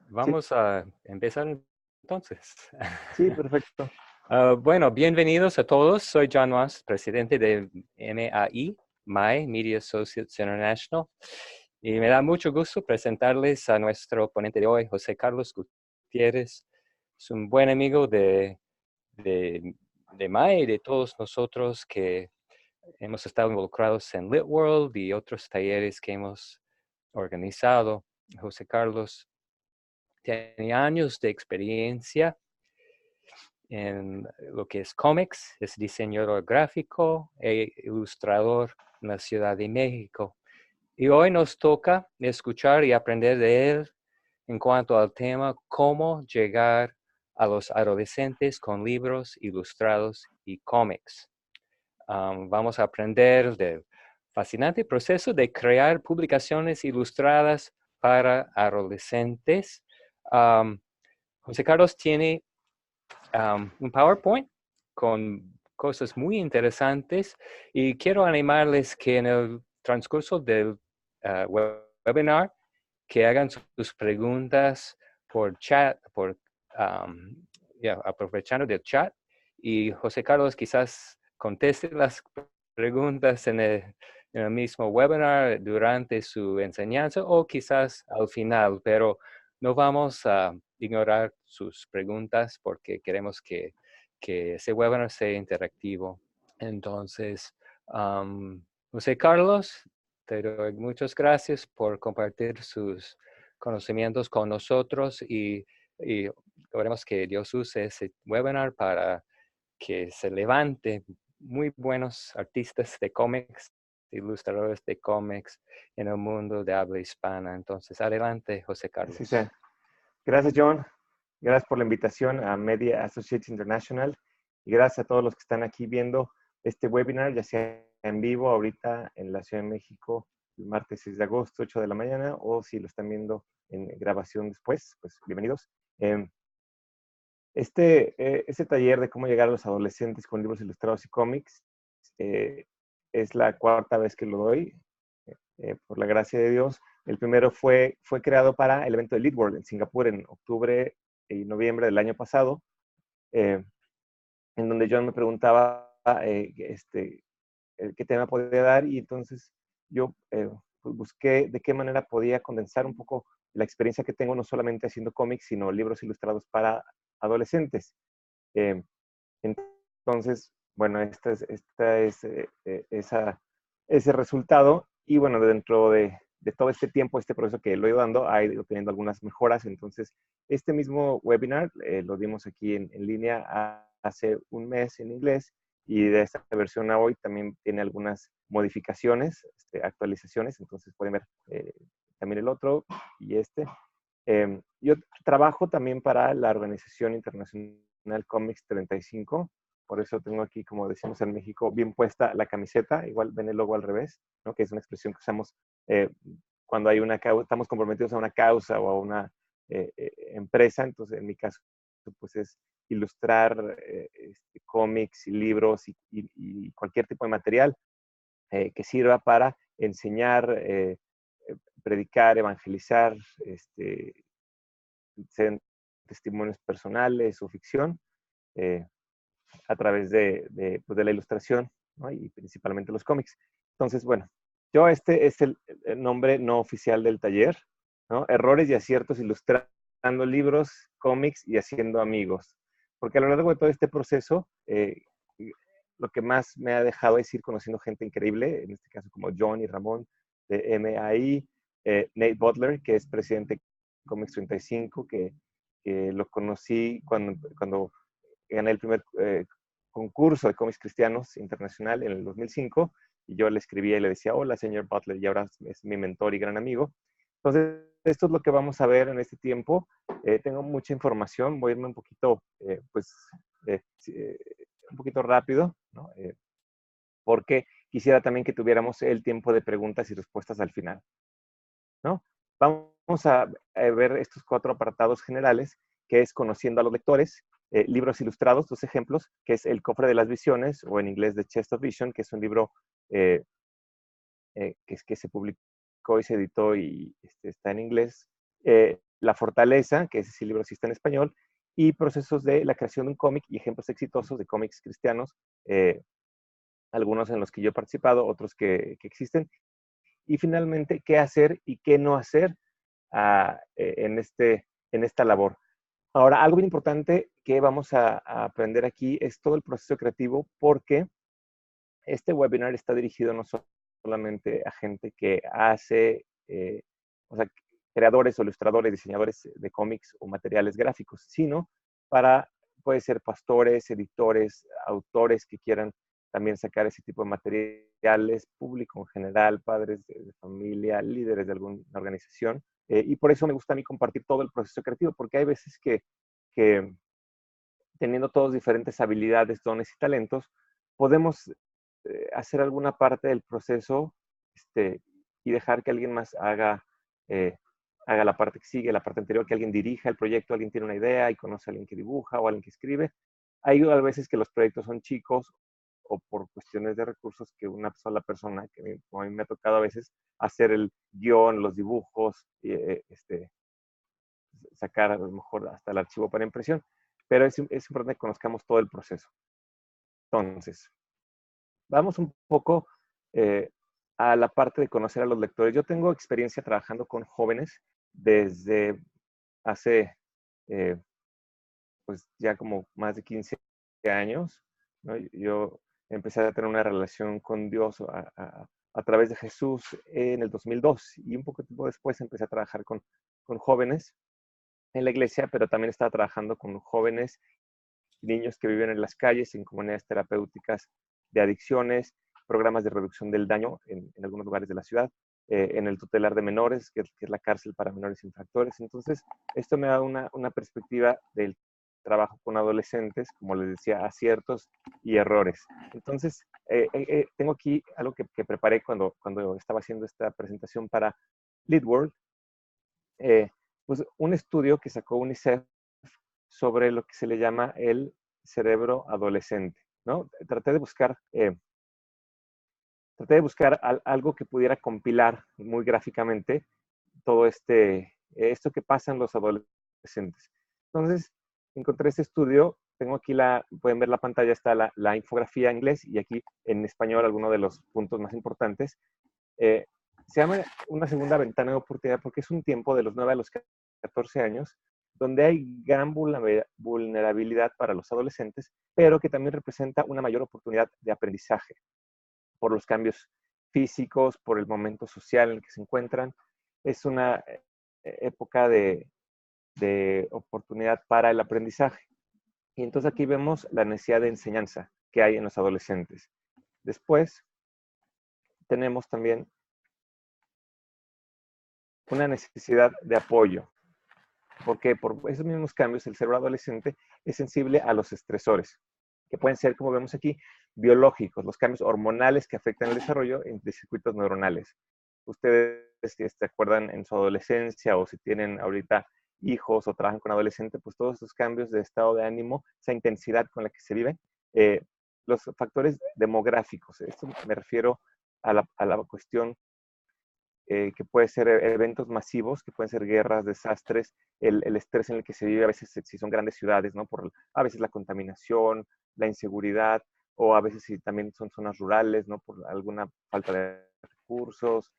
Sí, Vamos a empezar entonces. sí, perfecto. Bueno, bienvenidos a todos. Soy John Moss, presidente de MAI, Media Associates International. Y me da mucho gusto presentarles a nuestro ponente de hoy, José Carlos Gutiérrez. Es un buen amigo de, de MAI y de todos nosotros que hemos estado involucrados en Lit World y otros talleres que hemos organizado. José Carlos tiene años de experiencia en lo que es cómics, es diseñador gráfico e ilustrador en la Ciudad de México. Y hoy nos toca escuchar y aprender de él en cuanto al tema cómo llegar a los adolescentes con libros ilustrados y cómics. Vamos a aprender del fascinante proceso de crear publicaciones ilustradas para adolescentes. José Carlos tiene un PowerPoint con cosas muy interesantes y quiero animarles que en el transcurso del webinar que hagan sus preguntas por chat, aprovechando del chat, y José Carlos quizás conteste las preguntas en el mismo webinar durante su enseñanza o quizás al final, pero no vamos a ignorar sus preguntas porque queremos que ese webinar sea interactivo. Entonces, José Carlos, te doy muchas gracias por compartir sus conocimientos con nosotros y queremos que Dios use ese webinar para que se levante muy buenos artistas de cómics, ilustradores de cómics en el mundo de habla hispana. Entonces, adelante, José Así Carlos. sea. Gracias, John. Gracias por la invitación a Media Associates International. Y gracias a todos los que están aquí viendo este webinar, ya sea en vivo ahorita en la Ciudad de México, el martes 6 de agosto, 8 de la mañana, o si lo están viendo en grabación después, pues bienvenidos. Este taller de cómo llegar a los adolescentes con libros ilustrados y cómics eh, es la cuarta vez que lo doy, por la gracia de Dios. El primero fue creado para el evento de Lead World en Singapur en octubre y noviembre del año pasado, eh, en donde John me preguntaba qué tema podía dar, y entonces yo pues busqué de qué manera podía condensar un poco la experiencia que tengo, no solamente haciendo cómics, sino libros ilustrados para adolescentes. Eh, entonces, bueno, ese resultado. Y bueno, dentro de todo este tiempo, este proceso que lo he ido dando, ha ido teniendo algunas mejoras. Entonces, este mismo webinar lo dimos aquí en línea hace un mes en inglés, y de esta versión a hoy también tiene algunas modificaciones, actualizaciones. Entonces pueden ver también el otro y este. Yo trabajo también para la Organización Internacional Comics 35, por eso tengo aquí, como decimos en México, bien puesta la camiseta. Igual ven el logo al revés, ¿no? Que es una expresión que usamos eh, cuando hay una causa, estamos comprometidos a una causa o a una empresa. Entonces, en mi caso, pues es ilustrar cómics y libros y cualquier tipo de material que sirva para enseñar, predicar, evangelizar, sean testimonios personales o ficción, eh, a través pues de la ilustración, ¿no? Y principalmente los cómics. Entonces, bueno, este es el nombre no oficial del taller, ¿no? Errores y aciertos ilustrando libros, cómics y haciendo amigos. Porque a lo largo de todo este proceso, lo que más me ha dejado es ir conociendo gente increíble, en este caso como John y Ramón de MAI, Nate Butler, que es presidente de Comics 35, que lo conocí cuando gané el primer concurso de cómics cristianos internacional en el 2005, y yo le escribía y le decía, hola, señor Butler, y ahora es mi mentor y gran amigo. Entonces, esto es lo que vamos a ver en este tiempo. Tengo mucha información, voy a irme un poquito, eh, eh, un poquito rápido, ¿no? Porque quisiera también que tuviéramos el tiempo de preguntas y respuestas al final, ¿no? Vamos a ver estos 4 apartados generales, que es conociendo a los lectores, libros ilustrados, 2 ejemplos, que es El cofre de las visiones, o en inglés The Chest of Vision, que es un libro eh, que se publicó y se editó y está en inglés, La Fortaleza, que ese libro sí está en español, y procesos de la creación de un cómic y ejemplos exitosos de cómics cristianos, algunos en los que yo he participado, otros que existen, y finalmente qué hacer y qué no hacer en esta labor. Ahora, algo bien importante que vamos a aprender aquí es todo el proceso creativo, porque este webinar está dirigido no solamente a gente que hace, o sea, creadores o ilustradores, diseñadores de cómics o materiales gráficos, sino para, puede ser pastores, editores, autores que quieran también sacar ese tipo de materiales, público en general, padres de familia, líderes de alguna organización. Y por eso me gusta a mí compartir todo el proceso creativo, porque hay veces que teniendo todos diferentes habilidades, dones y talentos, podemos hacer alguna parte del proceso y dejar que alguien más haga la parte que sigue, la parte anterior, que alguien dirija el proyecto, alguien tiene una idea y conoce a alguien que dibuja o a alguien que escribe. Hay a veces que los proyectos son chicos o por cuestiones de recursos que una sola persona, que como a mí me ha tocado a veces hacer el guión, los dibujos, sacar a lo mejor hasta el archivo para impresión, pero es importante que conozcamos todo el proceso. Entonces, vamos un poco a la parte de conocer a los lectores. Yo tengo experiencia trabajando con jóvenes desde hace, pues ya como más de 15 años, ¿no? Yo empecé a tener una relación con Dios a través de Jesús en el 2002 y un poco tiempo después empecé a trabajar con jóvenes en la iglesia, pero también estaba trabajando con jóvenes, niños que viven en las calles, en comunidades terapéuticas de adicciones, programas de reducción del daño en algunos lugares de la ciudad, en el tutelar de menores, que es la cárcel para menores infractores. Entonces, esto me da una perspectiva del trabajo con adolescentes, como les decía, aciertos y errores. Entonces, tengo aquí algo que preparé cuando estaba haciendo esta presentación para LeadWorld, pues un estudio que sacó UNICEF sobre lo que se le llama el cerebro adolescente, ¿no? Traté de buscar algo que pudiera compilar muy gráficamente todo esto que pasa en los adolescentes. Entonces, encontré este estudio, tengo aquí pueden ver la pantalla, está la infografía en inglés y aquí en español algunos de los puntos más importantes. Se llama una segunda ventana de oportunidad porque es un tiempo de los 9 a los 14 años donde hay gran vulnerabilidad para los adolescentes, pero que también representa una mayor oportunidad de aprendizaje por los cambios físicos, por el momento social en el que se encuentran. Es una época de oportunidad para el aprendizaje. Y entonces aquí vemos la necesidad de enseñanza que hay en los adolescentes. Después tenemos también una necesidad de apoyo, porque por esos mismos cambios el cerebro adolescente es sensible a los estresores, que pueden ser, como vemos aquí, biológicos, los cambios hormonales que afectan el desarrollo de circuitos neuronales. Ustedes, si se acuerdan en su adolescencia o si tienen ahorita hijos o trabajan con adolescentes, pues todos esos cambios de estado de ánimo, esa intensidad con la que se vive, los factores demográficos, esto me refiero a la cuestión que puede ser eventos masivos, que pueden ser guerras, desastres, el estrés en el que se vive a veces si son grandes ciudades, ¿no? A veces la contaminación, la inseguridad, o a veces si también son zonas rurales, ¿no? Por alguna falta de recursos.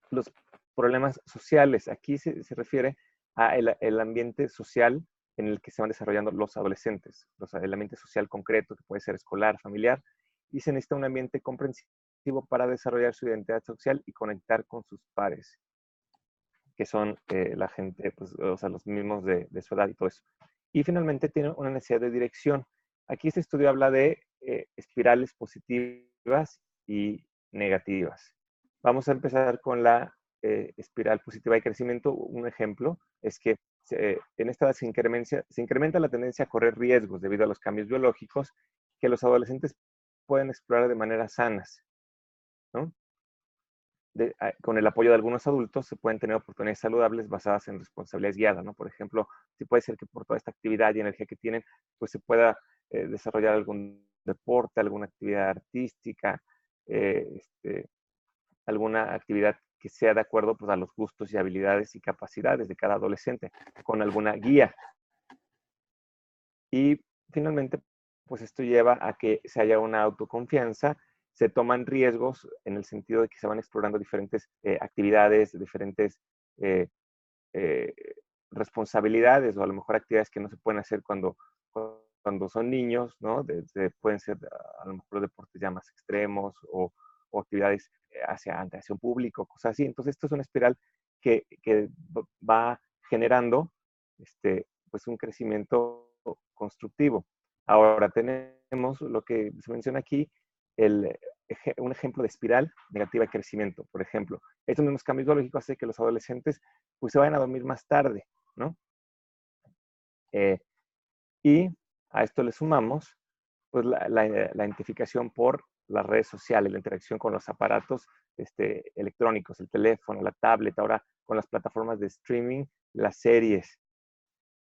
Los problemas sociales, aquí se refiere a el ambiente social en el que se van desarrollando los adolescentes, el ambiente social concreto, que puede ser escolar, familiar, y se necesita un ambiente comprensivo para desarrollar su identidad social y conectar con sus pares, que son la gente, pues, o sea, los mismos de su edad y todo eso. Y finalmente tiene una necesidad de dirección. Aquí este estudio habla de espirales positivas y negativas. Vamos a empezar con la espiral positiva de crecimiento. Un ejemplo es que en esta edad se incrementa la tendencia a correr riesgos debido a los cambios biológicos que los adolescentes pueden explorar de maneras sanas, ¿no? Con el apoyo de algunos adultos se pueden tener oportunidades saludables basadas en responsabilidades guiadas, ¿no? Por ejemplo, si puede ser que por toda esta actividad y energía que tienen, pues se pueda desarrollar algún deporte, alguna actividad artística, alguna actividad que sea de acuerdo pues, a los gustos y habilidades y capacidades de cada adolescente, con alguna guía. Y finalmente, pues esto lleva a que se haya una autoconfianza, se toman riesgos en el sentido de que se van explorando diferentes actividades, diferentes eh, responsabilidades o a lo mejor actividades que no se pueden hacer cuando son niños, ¿no? Pueden ser a lo mejor deportes ya más extremos o actividades hacia un público, cosas así. Entonces, esto es una espiral que va generando pues un crecimiento constructivo. Ahora tenemos lo que se menciona aquí, un ejemplo de espiral negativa de crecimiento. Por ejemplo, estos mismos cambios biológicos hacen que los adolescentes pues, se vayan a dormir más tarde, ¿no? Y a esto le sumamos pues, la identificación por las redes sociales, la interacción con los aparatos electrónicos, el teléfono, la tablet, ahora con las plataformas de streaming, las series.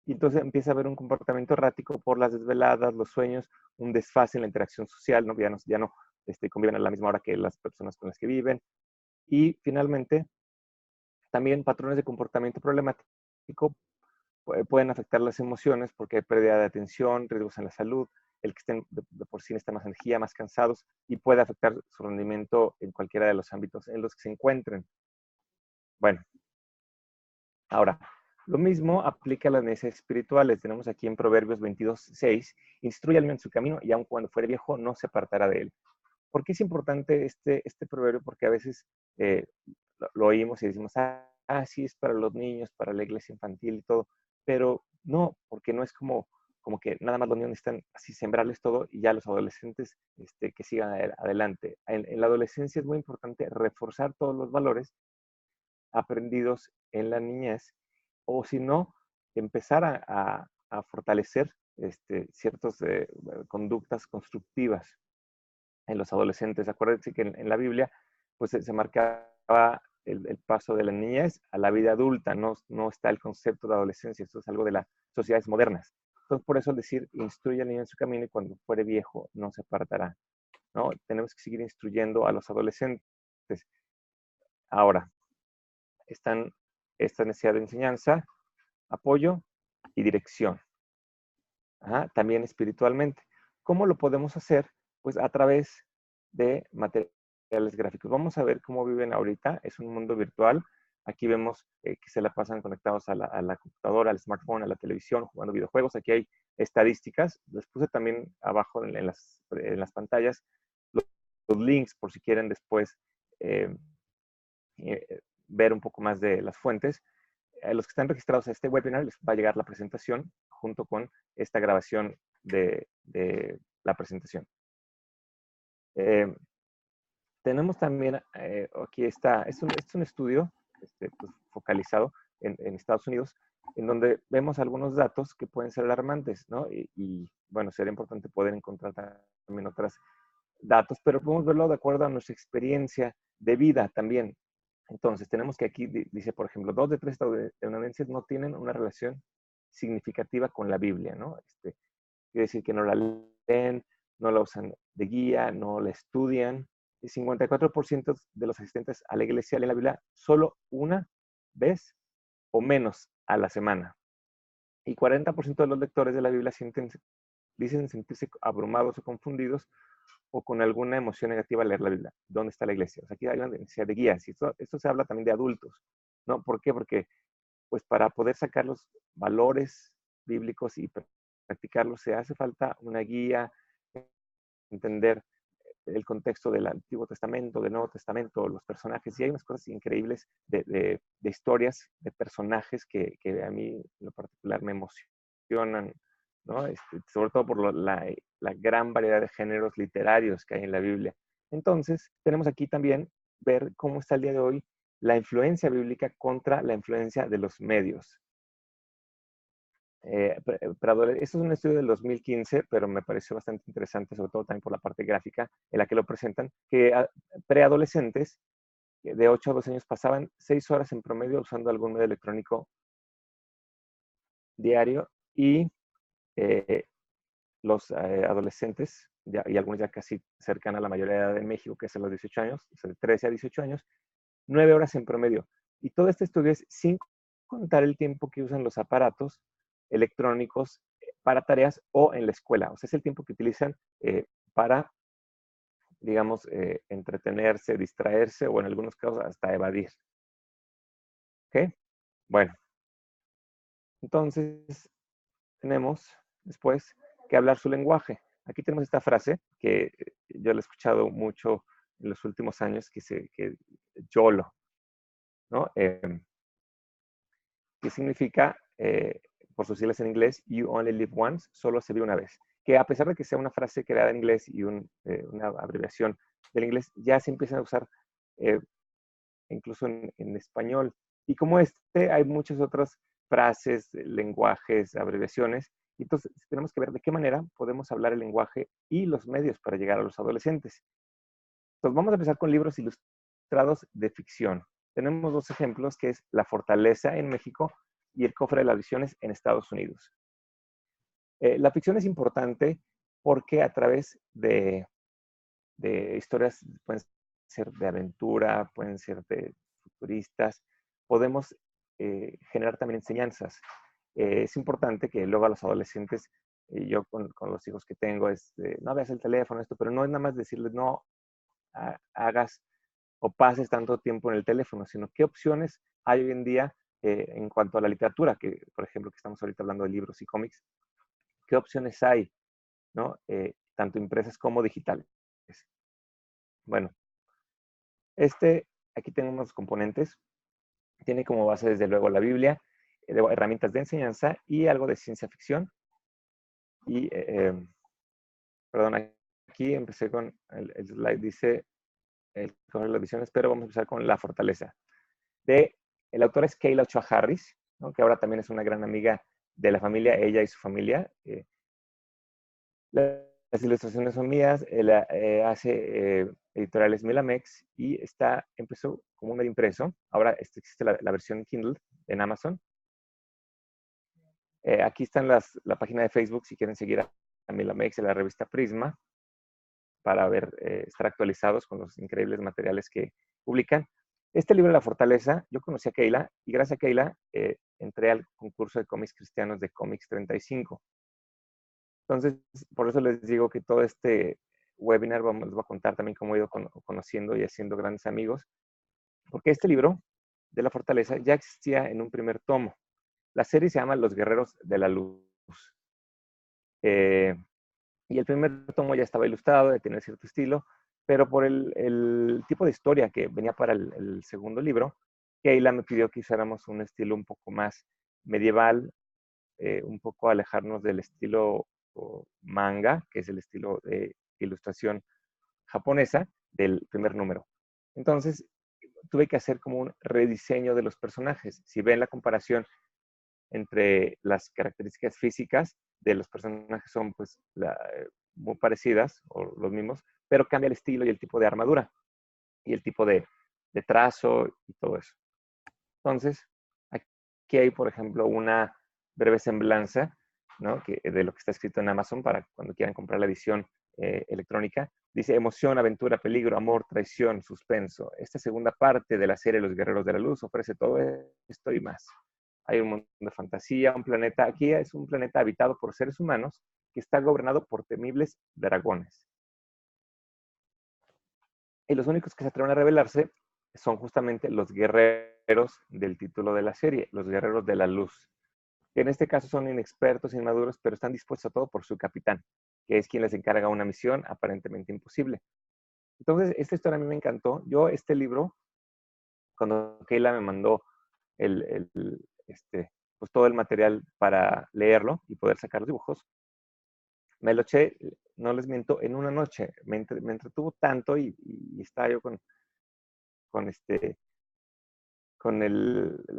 Y entonces empieza a haber un comportamiento errático por las desveladas, los sueños, un desfase en la interacción social, ¿no? Ya no conviven a la misma hora que las personas con las que viven. Y finalmente, también patrones de comportamiento problemático pueden afectar las emociones porque hay pérdida de atención, riesgos en la salud, el que estén de por sí necesitan más energía, más cansados y puede afectar su rendimiento en cualquiera de los ámbitos en los que se encuentren. Bueno, ahora, lo mismo aplica a las necesidades espirituales. Tenemos aquí en Proverbios 22:6, instrúyame en su camino y aun cuando fuere viejo no se apartará de él. ¿Por qué es importante este proverbio? Porque a veces lo oímos y decimos, sí, es para los niños, para la iglesia infantil y todo, pero no, porque no es como que nada más los niños necesitan así sembrarles todo y ya los adolescentes que sigan adelante. En la adolescencia es muy importante reforzar todos los valores aprendidos en la niñez, o si no, empezar a fortalecer ciertas conductas constructivas en los adolescentes. Acuérdense que en la Biblia pues se marcaba el paso de la niñez a la vida adulta, no está el concepto de adolescencia, esto es algo de las sociedades modernas. Entonces, por eso el decir, instruye al niño en su camino y cuando fuere viejo no se apartará, ¿no? Tenemos que seguir instruyendo a los adolescentes. Ahora, están esta necesidad de enseñanza, apoyo y dirección. También espiritualmente. ¿Cómo lo podemos hacer? Pues a través de materiales gráficos. Vamos a ver cómo viven ahorita. Es un mundo virtual. Aquí vemos que se la pasan conectados a la computadora, al smartphone, a la televisión, jugando videojuegos. Aquí hay estadísticas. Les puse también abajo en las pantallas los links por si quieren después eh, ver un poco más de las fuentes. Los que están registrados a este webinar les va a llegar la presentación junto con esta grabación de la presentación. Tenemos también, aquí está, es un estudio pues, focalizado en Estados Unidos, en donde vemos algunos datos que pueden ser alarmantes, ¿no? Y bueno, sería importante poder encontrar también otros datos, pero podemos verlo de acuerdo a nuestra experiencia de vida también. Entonces, tenemos que aquí dice, por ejemplo, 2 de 3 estadounidenses no tienen una relación significativa con la Biblia, ¿no? Quiere decir que no la leen, no la usan de guía, no la estudian. Y 54% de los asistentes a la iglesia leen la Biblia solo una vez o menos a la semana. Y 40% de los lectores de la Biblia dicen sentirse abrumados o confundidos o con alguna emoción negativa al leer la Biblia. ¿Dónde está la iglesia? O sea, aquí hay una necesidad de guías. Y esto se habla también de adultos, ¿no? ¿Por qué? Porque pues para poder sacar los valores bíblicos y practicarlos se hace falta una guía, entender el contexto del Antiguo Testamento, del Nuevo Testamento, los personajes. Y hay unas cosas increíbles de historias, de personajes que a mí en lo particular me emocionan, ¿no? Sobre todo por la gran variedad de géneros literarios que hay en la Biblia. Entonces, tenemos aquí también ver cómo está el día de hoy la influencia bíblica contra la influencia de los medios. Esto es un estudio del 2015, pero me pareció bastante interesante, sobre todo también por la parte gráfica en la que lo presentan, que preadolescentes de 8 a 12 años pasaban 6 horas en promedio usando algún medio electrónico diario y los adolescentes, y algunos ya casi cercan a la mayoría de edad en México, que es a los 18 años, o sea, de 13 a 18 años, 9 horas en promedio. Y todo este estudio es sin contar el tiempo que usan los aparatos electrónicos para tareas o en la escuela. O sea, es el tiempo que utilizan para, digamos, entretenerse, distraerse o en algunos casos hasta evadir. ¿Ok? Bueno, entonces tenemos después que hablar su lenguaje. Aquí tenemos esta frase que yo la he escuchado mucho en los últimos años, que YOLO, ¿no? Que significa, por sus siglas en inglés, You Only Live Once, solo se vive una vez. Que a pesar de que sea una frase creada en inglés y una abreviación del inglés, ya se empiezan a usar incluso en español. Y como hay muchas otras frases, lenguajes, abreviaciones. Entonces, tenemos que ver de qué manera podemos hablar el lenguaje y los medios para llegar a los adolescentes. Entonces, vamos a empezar con libros ilustrados de ficción. Tenemos 2 ejemplos, que es La Fortaleza en México y El Cofre de las Visiones en Estados Unidos. La ficción es importante porque a través de historias, pueden ser de aventura, pueden ser de futuristas, podemos generar también enseñanzas. Es importante que luego a los adolescentes, yo con los hijos que tengo, no veas el teléfono, esto, pero no es nada más decirles, no hagas o pases tanto tiempo en el teléfono, sino qué opciones hay hoy en día en cuanto a la literatura, que por ejemplo que estamos ahorita hablando de libros y cómics, qué opciones hay, ¿no? Tanto impresas como digitales. Bueno, aquí tenemos componentes. Tiene como base desde luego la Biblia, herramientas de enseñanza y algo de ciencia ficción. Y, perdón, aquí empecé con el slide, dice el Cofre de las Visiones, pero vamos a empezar con La Fortaleza. El autor es Kayla Ochoa Harris, ¿no? Que ahora también es una gran amiga de la familia, ella y su familia. Las ilustraciones son mías, hace editoriales Milamex y empezó como un medio impreso. Ahora existe la versión Kindle en Amazon. Aquí están la página de Facebook si quieren seguir a Milamex y la revista Prisma para estar actualizados con los increíbles materiales que publican. Este libro, La Fortaleza, yo conocí a Kayla y gracias a Kayla entré al concurso de cómics cristianos de Cómics 35. Entonces, por eso les digo que todo este webinar les voy a contar también cómo he ido conociendo y haciendo grandes amigos, porque este libro de La Fortaleza ya existía en un primer tomo. La serie se llama Los Guerreros de la Luz. Y el primer tomo ya estaba ilustrado, de tener cierto estilo, pero por el tipo de historia que venía para el segundo libro, Kayla me pidió que usáramos un estilo un poco más medieval, un poco alejarnos del estilo manga, que es el estilo de ilustración japonesa del primer número. Entonces, tuve que hacer como un rediseño de los personajes. Si ven la comparación entre las características físicas de los personajes son pues muy parecidas o los mismos, pero cambia el estilo y el tipo de armadura y el tipo de trazo y todo eso. Entonces, aquí hay, por ejemplo, una breve semblanza, ¿no? De lo que está escrito en Amazon para cuando quieran comprar la edición electrónica. Dice emoción, aventura, peligro, amor, traición, suspenso. Esta segunda parte de la serie Los Guerreros de la Luz ofrece todo esto y más. Hay un montón de fantasía, un planeta. Aquí es un planeta habitado por seres humanos que está gobernado por temibles dragones. Y los únicos que se atreven a rebelarse son justamente los guerreros del título de la serie, los guerreros de la luz. Que en este caso son inexpertos, inmaduros, pero están dispuestos a todo por su capitán, que es quien les encarga una misión aparentemente imposible. Entonces, esta historia a mí me encantó. Yo este libro, cuando Kayla me mandó pues todo el material para leerlo y poder sacar los dibujos, me lo eché, no les miento, en una noche. Me entretuvo tanto y estaba yo con pues,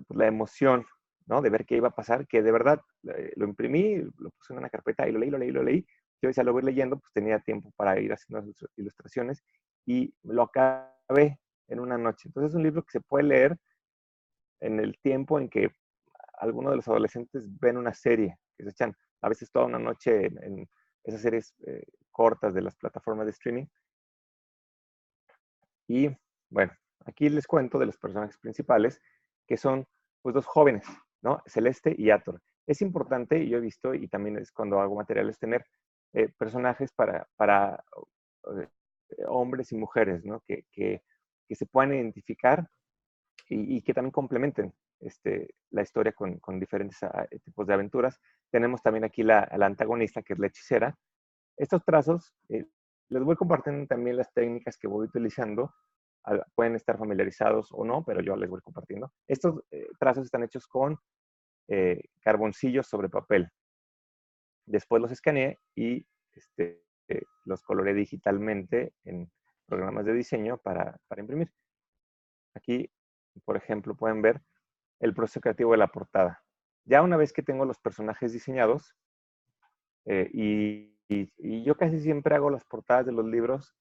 la emoción, ¿no? De ver qué iba a pasar, que de verdad lo imprimí, lo puse en una carpeta y lo leí. Yo decía, lo voy leyendo, pues tenía tiempo para ir haciendo las ilustraciones y lo acabé en una noche. Entonces es un libro que se puede leer en el tiempo en que algunos de los adolescentes ven una serie, que se echan a veces toda una noche en esas series cortas de las plataformas de streaming. Y bueno, Aquí les cuento de los personajes principales, que son pues dos jóvenes, ¿no? Celeste y Hathor. Es importante, y yo he visto, y también es cuando hago materiales, tener personajes para hombres y mujeres, ¿no? Que se puedan identificar y que también complementen la historia con diferentes tipos de aventuras. Tenemos también aquí la antagonista, que es la hechicera. Estos trazos, les voy compartiendo también las técnicas que voy utilizando. Pueden estar familiarizados o no, pero yo les voy compartiendo. Estos trazos están hechos con carboncillos sobre papel. Después los escaneé y los coloré digitalmente en programas de diseño para imprimir. Aquí, por ejemplo, pueden ver el proceso creativo de la portada. Ya una vez que tengo los personajes diseñados, y yo casi siempre hago las portadas de los libros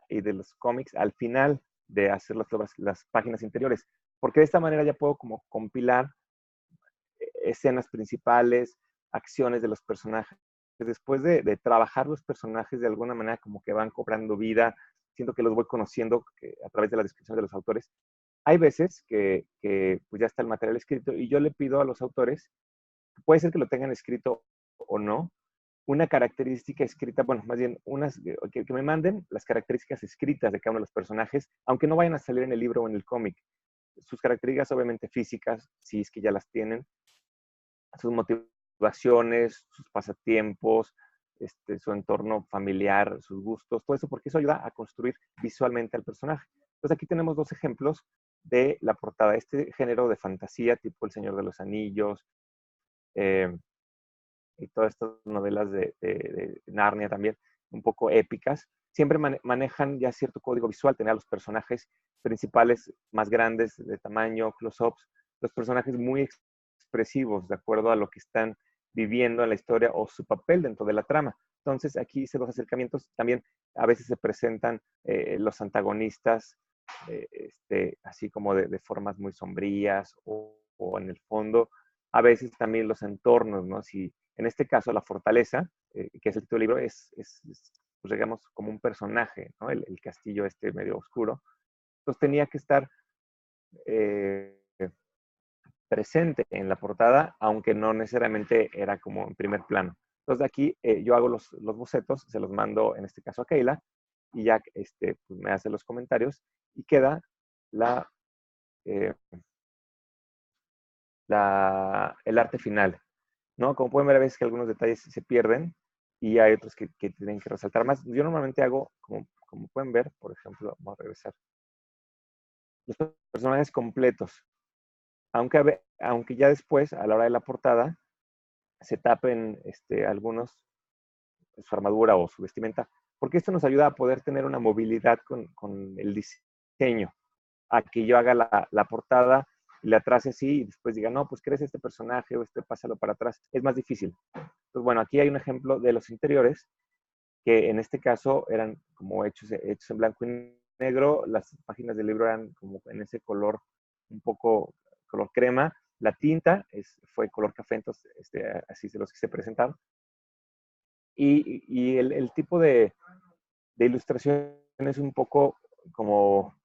y de los cómics al final de hacer las páginas interiores, porque de esta manera ya puedo como compilar escenas principales, acciones de los personajes. Después de trabajar los personajes de alguna manera como que van cobrando vida, siento que los voy conociendo a través de la descripción de los autores. Hay veces que pues ya está el material escrito y yo le pido a los autores, puede ser que lo tengan escrito o no, una característica escrita, bueno, más bien que me manden las características escritas de cada uno de los personajes, aunque no vayan a salir en el libro o en el cómic. Sus características obviamente físicas, si es que ya las tienen, sus motivaciones, sus pasatiempos, su entorno familiar, sus gustos, todo eso, porque eso ayuda a construir visualmente al personaje. Entonces aquí tenemos dos ejemplos de la portada. Este género de fantasía, tipo El Señor de los Anillos, y todas estas novelas de Narnia también, un poco épicas, siempre manejan ya cierto código visual, tener a los personajes principales más grandes de tamaño, close-ups, los personajes muy expresivos de acuerdo a lo que están viviendo en la historia o su papel dentro de la trama. Entonces aquí hice los acercamientos, también a veces se presentan los antagonistas así como de formas muy sombrías o en el fondo, a veces también los entornos, ¿no? Si en este caso la fortaleza, que es el título del libro, pues digamos, como un personaje, ¿no? El castillo medio oscuro. Entonces tenía que estar eh, presente en la portada, aunque no necesariamente era como en primer plano. Entonces aquí yo hago los bocetos, se los mando en este caso a Keila, y ya pues me hace los comentarios y queda eh, el arte final, ¿no? Como pueden ver, a veces que algunos detalles se pierden y hay otros que tienen que resaltar más. Yo normalmente hago, como pueden ver, por ejemplo, vamos a regresar, los personajes completos, aunque ya después, a la hora de la portada, se tapen algunos, su armadura o su vestimenta, porque esto nos ayuda a poder tener una movilidad con el diseño, a que yo haga la portada y la trace así y después diga, no, pues crees este personaje o pásalo para atrás. Es más difícil. Entonces, bueno, aquí hay un ejemplo de los interiores, que en este caso eran como hechos en blanco y negro. Las páginas del libro eran como en ese color, un poco color crema. La tinta fue color café, entonces así se los quise presentar. Y el tipo de ilustración es un poco como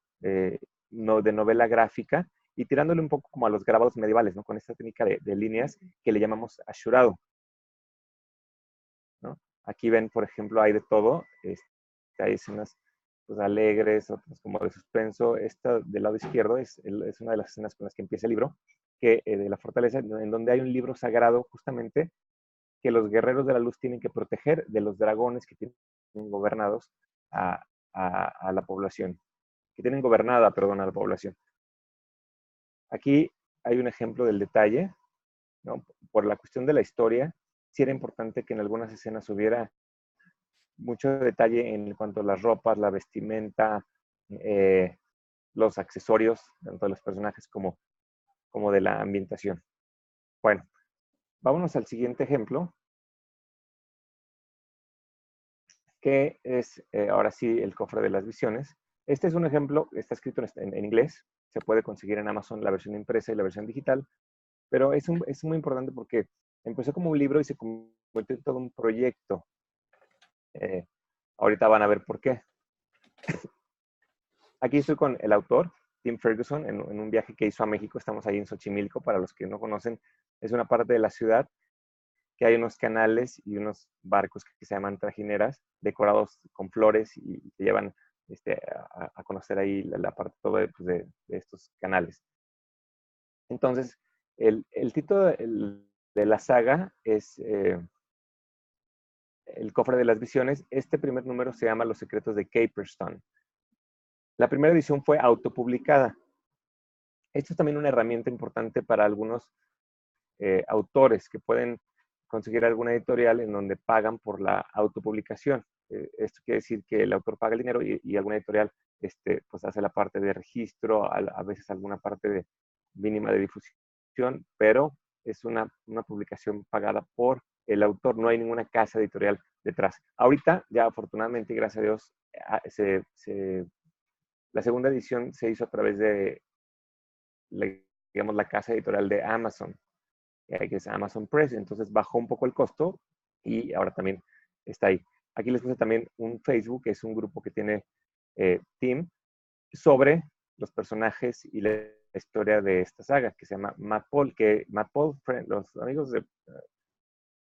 no, de novela gráfica y tirándole un poco como a los grabados medievales, ¿no? Con esta técnica de líneas que le llamamos ashurado, ¿no? Aquí ven, por ejemplo, hay de todo. Hay escenas pues, alegres, otras como de suspenso. Esta del lado izquierdo es una de las escenas con las que empieza el libro, de la fortaleza, en donde hay un libro sagrado justamente que los guerreros de la luz tienen que proteger de los dragones que tienen gobernados a, a la población, que tienen gobernada, perdón, a la población. Aquí hay un ejemplo del detalle, ¿no? Por la cuestión de la historia, sí era importante que en algunas escenas hubiera mucho detalle en cuanto a las ropas, la vestimenta, los accesorios, tanto de los personajes como de la ambientación. Bueno, vámonos al siguiente ejemplo, que es ahora sí el cofre de las visiones. Este es un ejemplo, está escrito en inglés, se puede conseguir en Amazon la versión impresa y la versión digital, pero es muy importante porque empezó como un libro y se convirtió en todo un proyecto. Ahorita van a ver por qué. Aquí estoy con el autor, Tim Ferguson en un viaje que hizo a México. Estamos ahí en Xochimilco, para los que no conocen, es una parte de la ciudad que hay unos canales y unos barcos que se llaman trajineras, decorados con flores y te llevan a conocer ahí la parte todo pues, de estos canales. Entonces, el título de la saga es El cofre de las visiones. Este primer número se llama Los secretos de Caperstone. La primera edición fue autopublicada. Esto es también una herramienta importante para algunos autores que pueden conseguir alguna editorial en donde pagan por la autopublicación. Esto quiere decir que el autor paga el dinero y alguna editorial pues hace la parte de registro, a veces alguna parte de mínima de difusión, pero es una publicación pagada por el autor, no hay ninguna casa editorial detrás. Ahorita, ya afortunadamente, gracias a Dios, la segunda edición se hizo a través de, digamos, la casa editorial de Amazon, que es Amazon Press. Entonces bajó un poco el costo y ahora también está ahí. Aquí les puse también un Facebook, que es un grupo que tiene Tim, sobre los personajes y la historia de esta saga, que se llama Matt Paul, que Matt Paul, los amigos de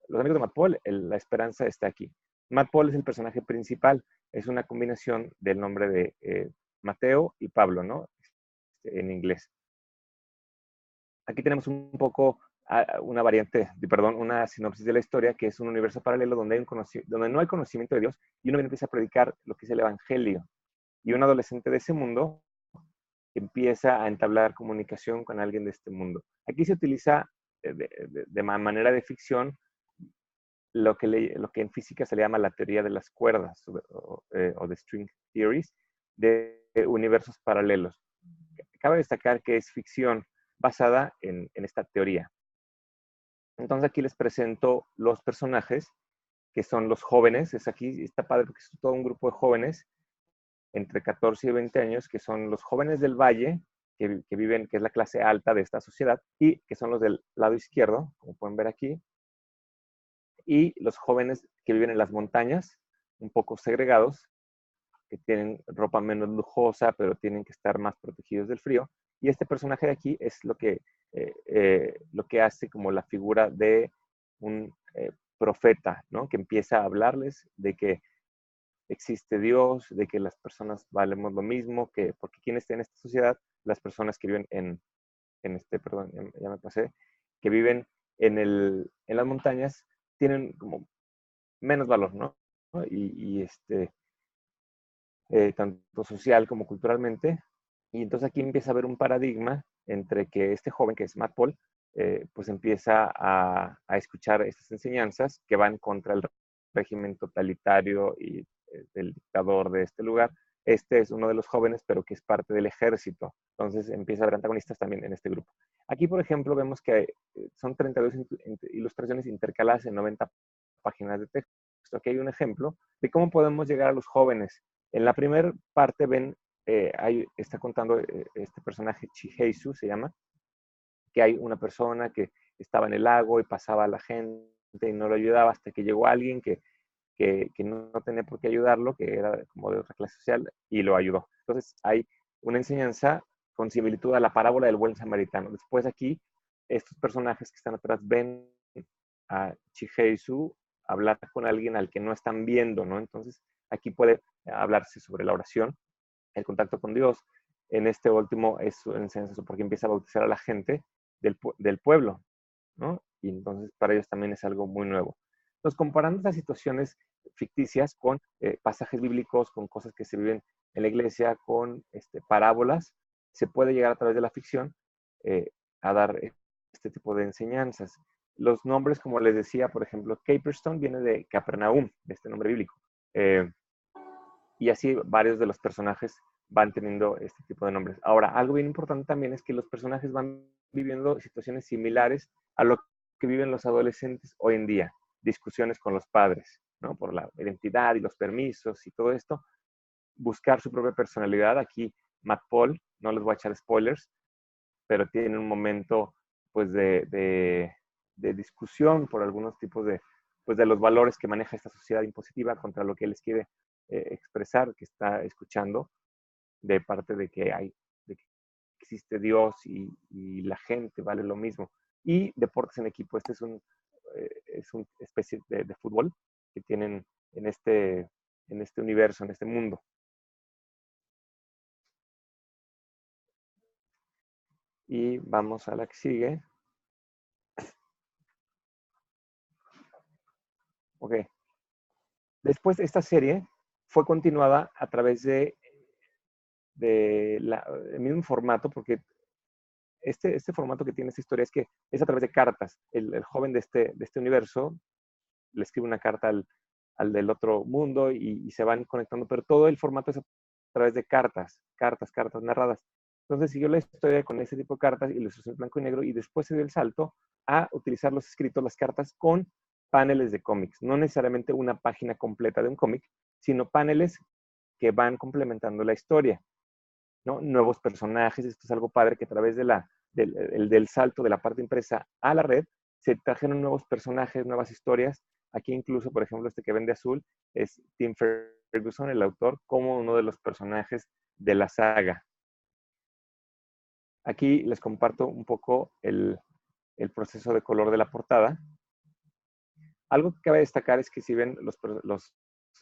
Matt Paul, la esperanza está aquí. Matt Paul es el personaje principal, es una combinación del nombre de Mateo y Pablo, ¿no? En inglés. Aquí tenemos un poco una variante, perdón, una sinopsis de la historia, que es un universo paralelo donde no hay conocimiento de Dios y uno empieza a predicar lo que es el evangelio. Y un adolescente de ese mundo empieza a entablar comunicación con alguien de este mundo. Aquí se utiliza de manera de ficción lo que en física se le llama la teoría de las cuerdas o de string theories, de universos paralelos. Cabe destacar que es ficción basada en esta teoría. Entonces aquí les presento los personajes, que son los jóvenes. Aquí está padre porque es todo un grupo de jóvenes entre 14 y 20 años, que son los jóvenes del valle, que viven, que es la clase alta de esta sociedad, y que son los del lado izquierdo, como pueden ver aquí, y los jóvenes que viven en las montañas, un poco segregados, que tienen ropa menos lujosa, pero tienen que estar más protegidos del frío. Y este personaje de aquí es lo que hace como la figura de un profeta, ¿no? Que empieza a hablarles de que existe Dios, de que las personas valemos lo mismo, que porque quien está en esta sociedad, las personas que viven perdón, ya me pasé, que viven en las montañas, tienen como menos valor, ¿no? Tanto social como culturalmente. Y entonces aquí empieza a haber un paradigma entre que este joven, que es Matt Paul, pues empieza a escuchar estas enseñanzas que van contra el régimen totalitario y del dictador de este lugar. Este es uno de los jóvenes, pero que es parte del ejército. Entonces empieza a haber antagonistas también en este grupo. Aquí, por ejemplo, vemos que son 32 ilustraciones intercaladas en 90 páginas de texto. Aquí hay un ejemplo de cómo podemos llegar a los jóvenes. En la primera parte está contando este personaje, Chiheisu se llama, que hay una persona que estaba en el lago y pasaba a la gente y no lo ayudaba hasta que llegó alguien que no tenía por qué ayudarlo, que era como de otra clase social, y lo ayudó. Entonces hay una enseñanza con similitud a la parábola del buen samaritano. Después aquí, estos personajes que están atrás ven a Chiheisu hablar con alguien al que no están viendo, ¿no? Entonces aquí puede hablarse sobre la oración, el contacto con Dios. En este último es una enseñanza porque empieza a bautizar a la gente del pueblo, ¿no? Y entonces para ellos también es algo muy nuevo. Entonces, comparando estas situaciones ficticias con pasajes bíblicos, con cosas que se viven en la iglesia, con parábolas, se puede llegar a través de la ficción a dar este tipo de enseñanzas. Los nombres, como les decía, por ejemplo, Caperstone viene de Capernaum, de este nombre bíblico. Y así varios de los personajes van teniendo este tipo de nombres. Ahora, algo bien importante también es que los personajes van viviendo situaciones similares a lo que viven los adolescentes hoy en día. Discusiones con los padres, ¿no? Por la identidad y los permisos y todo esto. Buscar su propia personalidad. Aquí Matt Paul, no les voy a echar spoilers, pero tiene un momento pues de discusión por algunos tipos pues, de los valores que maneja esta sociedad impositiva contra lo que él les quiere expresar, que está escuchando de parte de que existe Dios y la gente vale lo mismo. Y deportes en equipo, este es una especie de fútbol que tienen en este universo, en este mundo. Y vamos a la que sigue. Ok. Después, esta serie fue continuada a través del mismo formato, porque este formato que tiene esta historia es que es a través de cartas. El joven de este universo le escribe una carta al del otro mundo y se van conectando, pero todo el formato es a través de cartas narradas. Entonces siguió la historia con ese tipo de cartas, ilustración blanco y negro, y después se dio el salto a utilizar los escritos, las cartas, con paneles de cómics. No necesariamente una página completa de un cómic, sino paneles que van complementando la historia, ¿no? Nuevos personajes, esto es algo padre, que a través del salto de la parte impresa a la red, se trajeron nuevos personajes, nuevas historias. Aquí incluso, por ejemplo, este que vende azul es Tim Ferguson, el autor, como uno de los personajes de la saga. Aquí les comparto un poco el proceso de color de la portada. Algo que cabe destacar es que si ven los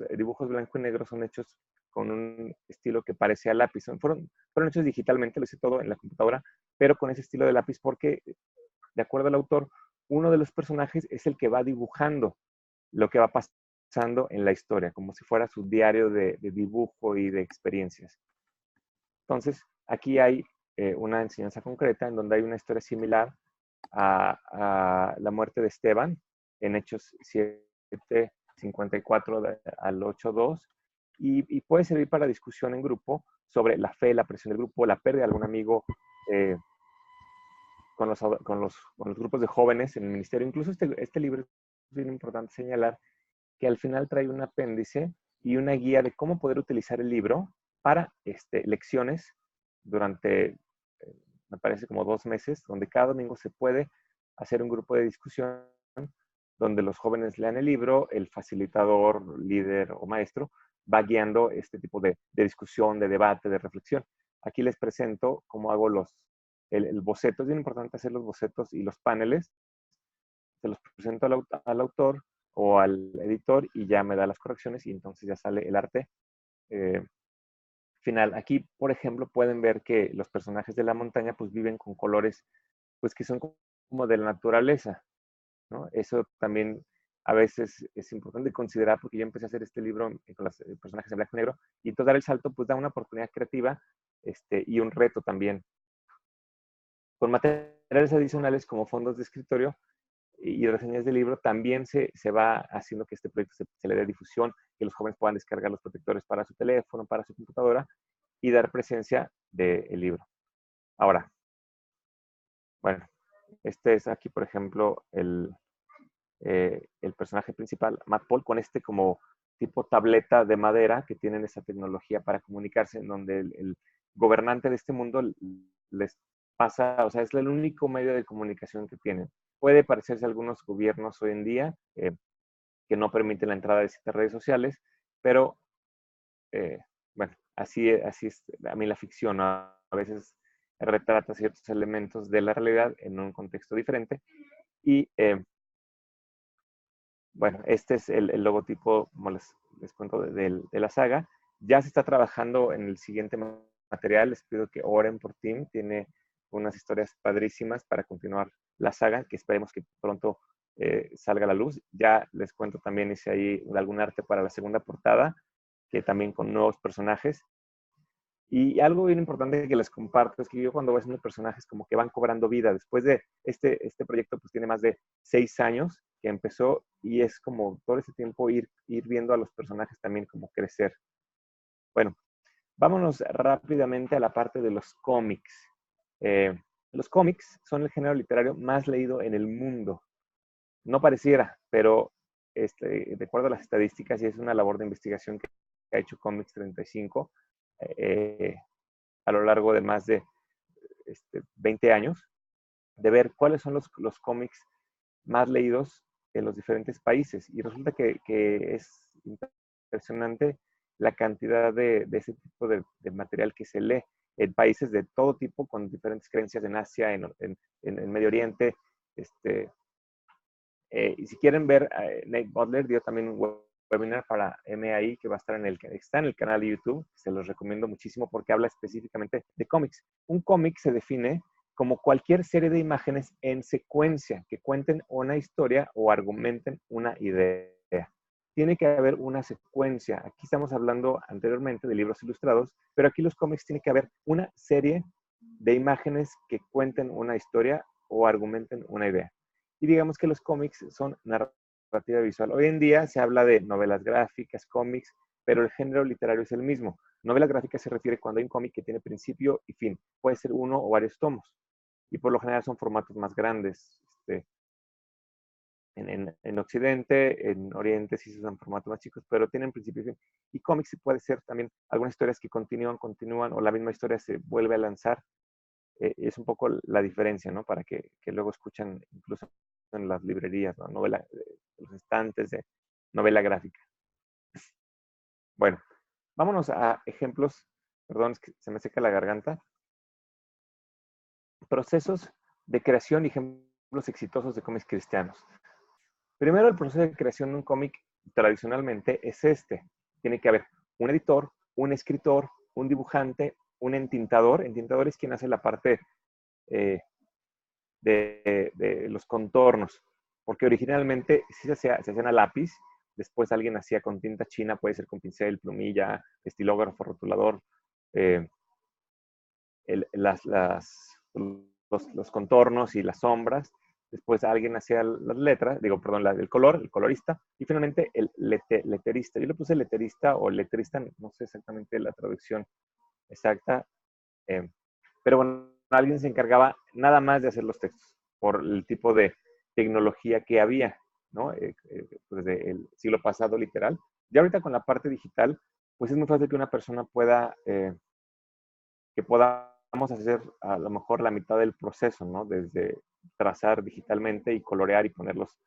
dibujos blanco y negro son hechos con un estilo que parece a lápiz. Fueron hechos digitalmente, lo hice todo en la computadora, pero con ese estilo de lápiz porque, de acuerdo al autor, uno de los personajes es el que va dibujando lo que va pasando en la historia, como si fuera su diario de dibujo y de experiencias. Entonces, aquí hay una enseñanza concreta en donde hay una historia similar a la muerte de Esteban en Hechos 7:54 al 8:2, y puede servir para discusión en grupo sobre la fe, la presión del grupo, la pérdida de algún amigo, con los grupos de jóvenes en el ministerio. Incluso este libro es bien importante señalar que al final trae un apéndice y una guía de cómo poder utilizar el libro para lecciones durante, me parece, como 2 meses, donde cada domingo se puede hacer un grupo de discusión donde los jóvenes lean el libro, el facilitador, líder o maestro va guiando este tipo de discusión, de debate, de reflexión. Aquí les presento cómo hago el boceto. Es bien importante hacer los bocetos y los paneles. Se los presento al autor o al editor y ya me da las correcciones y entonces ya sale el arte final. Aquí, por ejemplo, pueden ver que los personajes de la montaña pues viven con colores pues que son como de la naturaleza, ¿no? Eso también a veces es importante considerar, porque yo empecé a hacer este libro con los personajes de blanco y negro, y entonces dar el salto pues da una oportunidad creativa y un reto también. Con materiales adicionales como fondos de escritorio y reseñas de libro, también se va haciendo que este proyecto se le dé difusión, que los jóvenes puedan descargar los protectores para su teléfono, para su computadora, y dar presencia del libro. Ahora, bueno, este es aquí, por ejemplo, el personaje principal, Matt Paul, con como tipo tableta de madera que tienen esa tecnología para comunicarse, en donde el gobernante de este mundo les pasa, o sea, es el único medio de comunicación que tienen. Puede parecerse a algunos gobiernos hoy en día que no permiten la entrada de ciertas redes sociales, pero bueno, así es a mí la ficción, ¿no? A veces retrata ciertos elementos de la realidad en un contexto diferente. Y bueno, este es el logotipo, como les cuento, de la saga. Ya se está trabajando en el siguiente material. Les pido que oren por Tim. Tiene unas historias padrísimas para continuar la saga, que esperemos que pronto salga a la luz. Ya les cuento también, hice ahí algún arte para la segunda portada, que también con nuevos personajes. Y algo bien importante que les comparto es que yo cuando voy haciendo personajes como que van cobrando vida. Después de este proyecto pues tiene más de 6 años que empezó, y es como todo ese tiempo ir viendo a los personajes también como crecer. Bueno, vámonos rápidamente a la parte de los cómics. Los cómics son el género literario más leído en el mundo. No pareciera, pero de acuerdo a las estadísticas, y es una labor de investigación que ha hecho Comics 35, a lo largo de más de 20 años, de ver cuáles son los cómics más leídos en los diferentes países. Y resulta que es impresionante la cantidad de ese tipo de material que se lee. en países de todo tipo, con diferentes creencias en Asia, en Medio Oriente. Y si quieren ver, Nate Butler dio también un webinar para MAI que va a estar está en el canal de YouTube. Se los recomiendo muchísimo porque habla específicamente de cómics. Un cómic se define como cualquier serie de imágenes en secuencia que cuenten una historia o argumenten una idea. Tiene que haber una secuencia. Aquí estamos hablando anteriormente de libros ilustrados, pero aquí los cómics tiene que haber una serie de imágenes que cuenten una historia o argumenten una idea. Y digamos que los cómics son narrativa visual. Hoy en día se habla de novelas gráficas, cómics, pero el género literario es el mismo. Novela gráfica se refiere cuando hay un cómic que tiene principio y fin. Puede ser uno o varios tomos. Y por lo general son formatos más grandes. En Occidente, en Oriente sí se usan formatos más chicos, pero tienen principio y fin. Y cómics puede ser también algunas historias que continúan, o la misma historia se vuelve a lanzar. Es un poco la diferencia, ¿no? Para que luego escuchan incluso en las librerías, ¿no? Los estantes de novela gráfica. Bueno, vámonos a ejemplos. Perdón, es que se me seca la garganta. Procesos de creación y ejemplos exitosos de cómics cristianos. Primero, el proceso de creación de un cómic tradicionalmente es este. Tiene que haber un editor, un escritor, un dibujante, un entintador. Entintador es quien hace la parte de los contornos, porque originalmente sí se hacían a lápiz, después alguien hacía con tinta china, puede ser con pincel, plumilla, estilógrafo, rotulador, los contornos y las sombras, después alguien hacía las letras, el color, el colorista, y finalmente el leterista. Yo le puse leterista o letrista, no sé exactamente la traducción exacta, pero bueno, alguien se encargaba nada más de hacer los textos por el tipo de tecnología que había, ¿no? Desde el siglo pasado, literal. Y ahorita con la parte digital, pues es muy fácil que una persona que podamos hacer a lo mejor la mitad del proceso, ¿no? Desde trazar digitalmente y colorear y poner los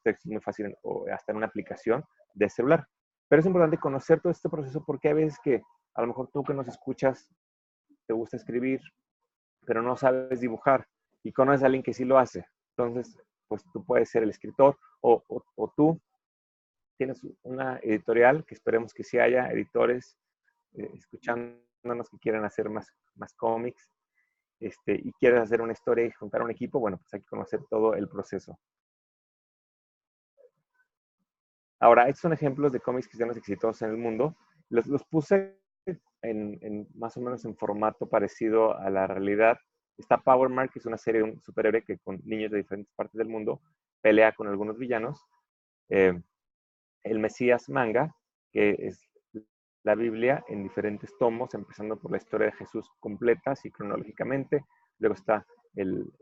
textos muy fácil o hasta en una aplicación de celular. Pero es importante conocer todo este proceso porque hay veces que a lo mejor tú que nos escuchas te gusta escribir, pero no sabes dibujar y conoces a alguien que sí lo hace. Entonces, pues tú puedes ser el escritor o tú tienes una editorial, que esperemos que sí haya editores escuchándonos que quieran hacer más cómics y quieres hacer una historia y juntar un equipo, bueno, pues hay que conocer todo el proceso. Ahora, estos son ejemplos de cómics cristianos exitosos en el mundo. Los puse más o menos en formato parecido a la realidad. Está Power Mark, que es una serie de un superhéroe que con niños de diferentes partes del mundo pelea con algunos villanos. El Mesías Manga, que es la Biblia en diferentes tomos, empezando por la historia de Jesús completa, así cronológicamente. Luego está el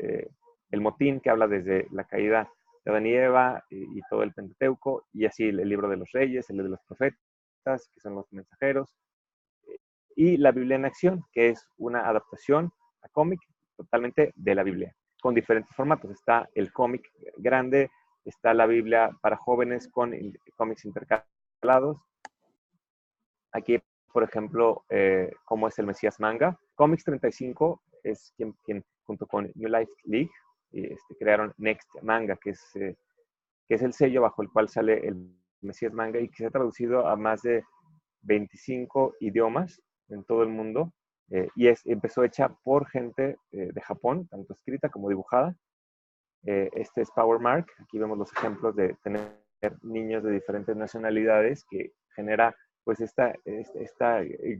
Motín, que habla desde la caída de Adán y Eva y todo el Pentateuco, y así el libro de los reyes, el de los profetas, que son los mensajeros, y la Biblia en acción, que es una adaptación a cómic totalmente de la Biblia, con diferentes formatos. Está el cómic grande, está la Biblia para jóvenes con cómics intercalados. Aquí, por ejemplo, cómo es el Mesías Manga. Comics 35 es quien junto con New Life League, crearon Next Manga, que es el sello bajo el cual sale el Mesías Manga y que se ha traducido a más de 25 idiomas en todo el mundo. Empezó hecha por gente de Japón, tanto escrita como dibujada. Este es Power Mark. Aquí vemos los ejemplos de tener niños de diferentes nacionalidades que genera pues esta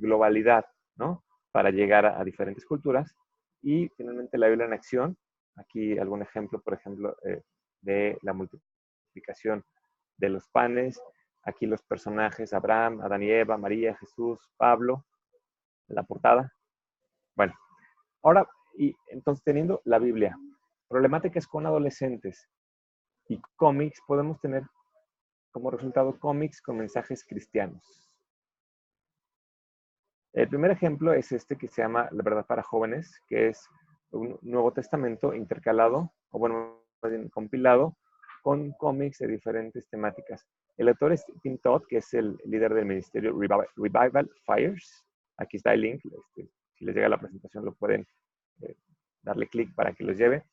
globalidad, ¿no? Para llegar a diferentes culturas. Y finalmente la Biblia en acción. Aquí algún ejemplo, por ejemplo, de la multiplicación de los panes. Aquí los personajes, Abraham, Adán y Eva, María, Jesús, Pablo, la portada. Bueno, ahora, y entonces teniendo la Biblia, problemáticas con adolescentes y cómics, podemos tener como resultado cómics con mensajes cristianos. El primer ejemplo es este que se llama La Verdad para Jóvenes, que es un Nuevo Testamento intercalado, o bueno, compilado con cómics de diferentes temáticas. El autor es Tim Todd, que es el líder del ministerio Revival Fires. Aquí está el link. si les llega la presentación lo pueden darle clic para que los lleve.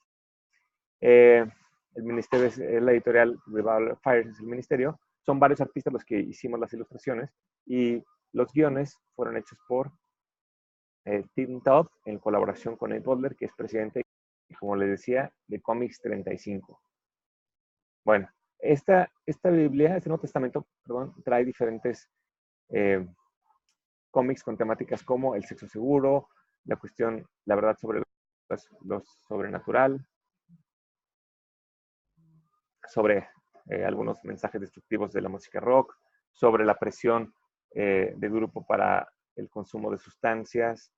El ministerio es la editorial Revival Fires, es el ministerio. Son varios artistas los que hicimos las ilustraciones y los guiones fueron hechos por Tim Todd en colaboración con Ed Butler, que es presidente, como les decía, de Comics 35. Bueno, esta Biblia, este Nuevo Testamento, perdón, trae diferentes cómics con temáticas como el sexo seguro, la cuestión, la verdad sobre lo sobrenatural, sobre algunos mensajes destructivos de la música rock, sobre la presión de grupo para el consumo de sustancias.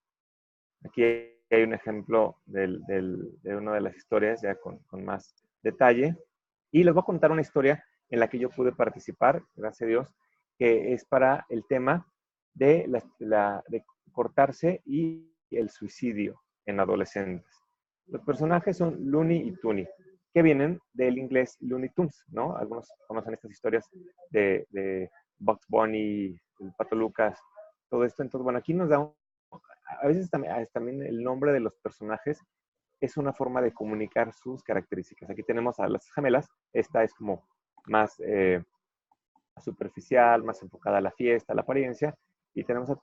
Aquí hay un ejemplo de una de las historias ya con más detalle. Y les voy a contar una historia en la que yo pude participar, gracias a Dios, que es para el tema de cortarse y el suicidio en adolescentes. Los personajes son Looney y Tooney, que vienen del inglés Looney Tunes, ¿no? Algunos conocen estas historias de Bugs Bunny, el Pato Lucas, todo esto. Entonces, bueno, aquí nos da a veces también el nombre de los personajes es una forma de comunicar sus características. Aquí tenemos a las gemelas. Esta es como más superficial, más enfocada a la fiesta, a la apariencia. Y tenemos a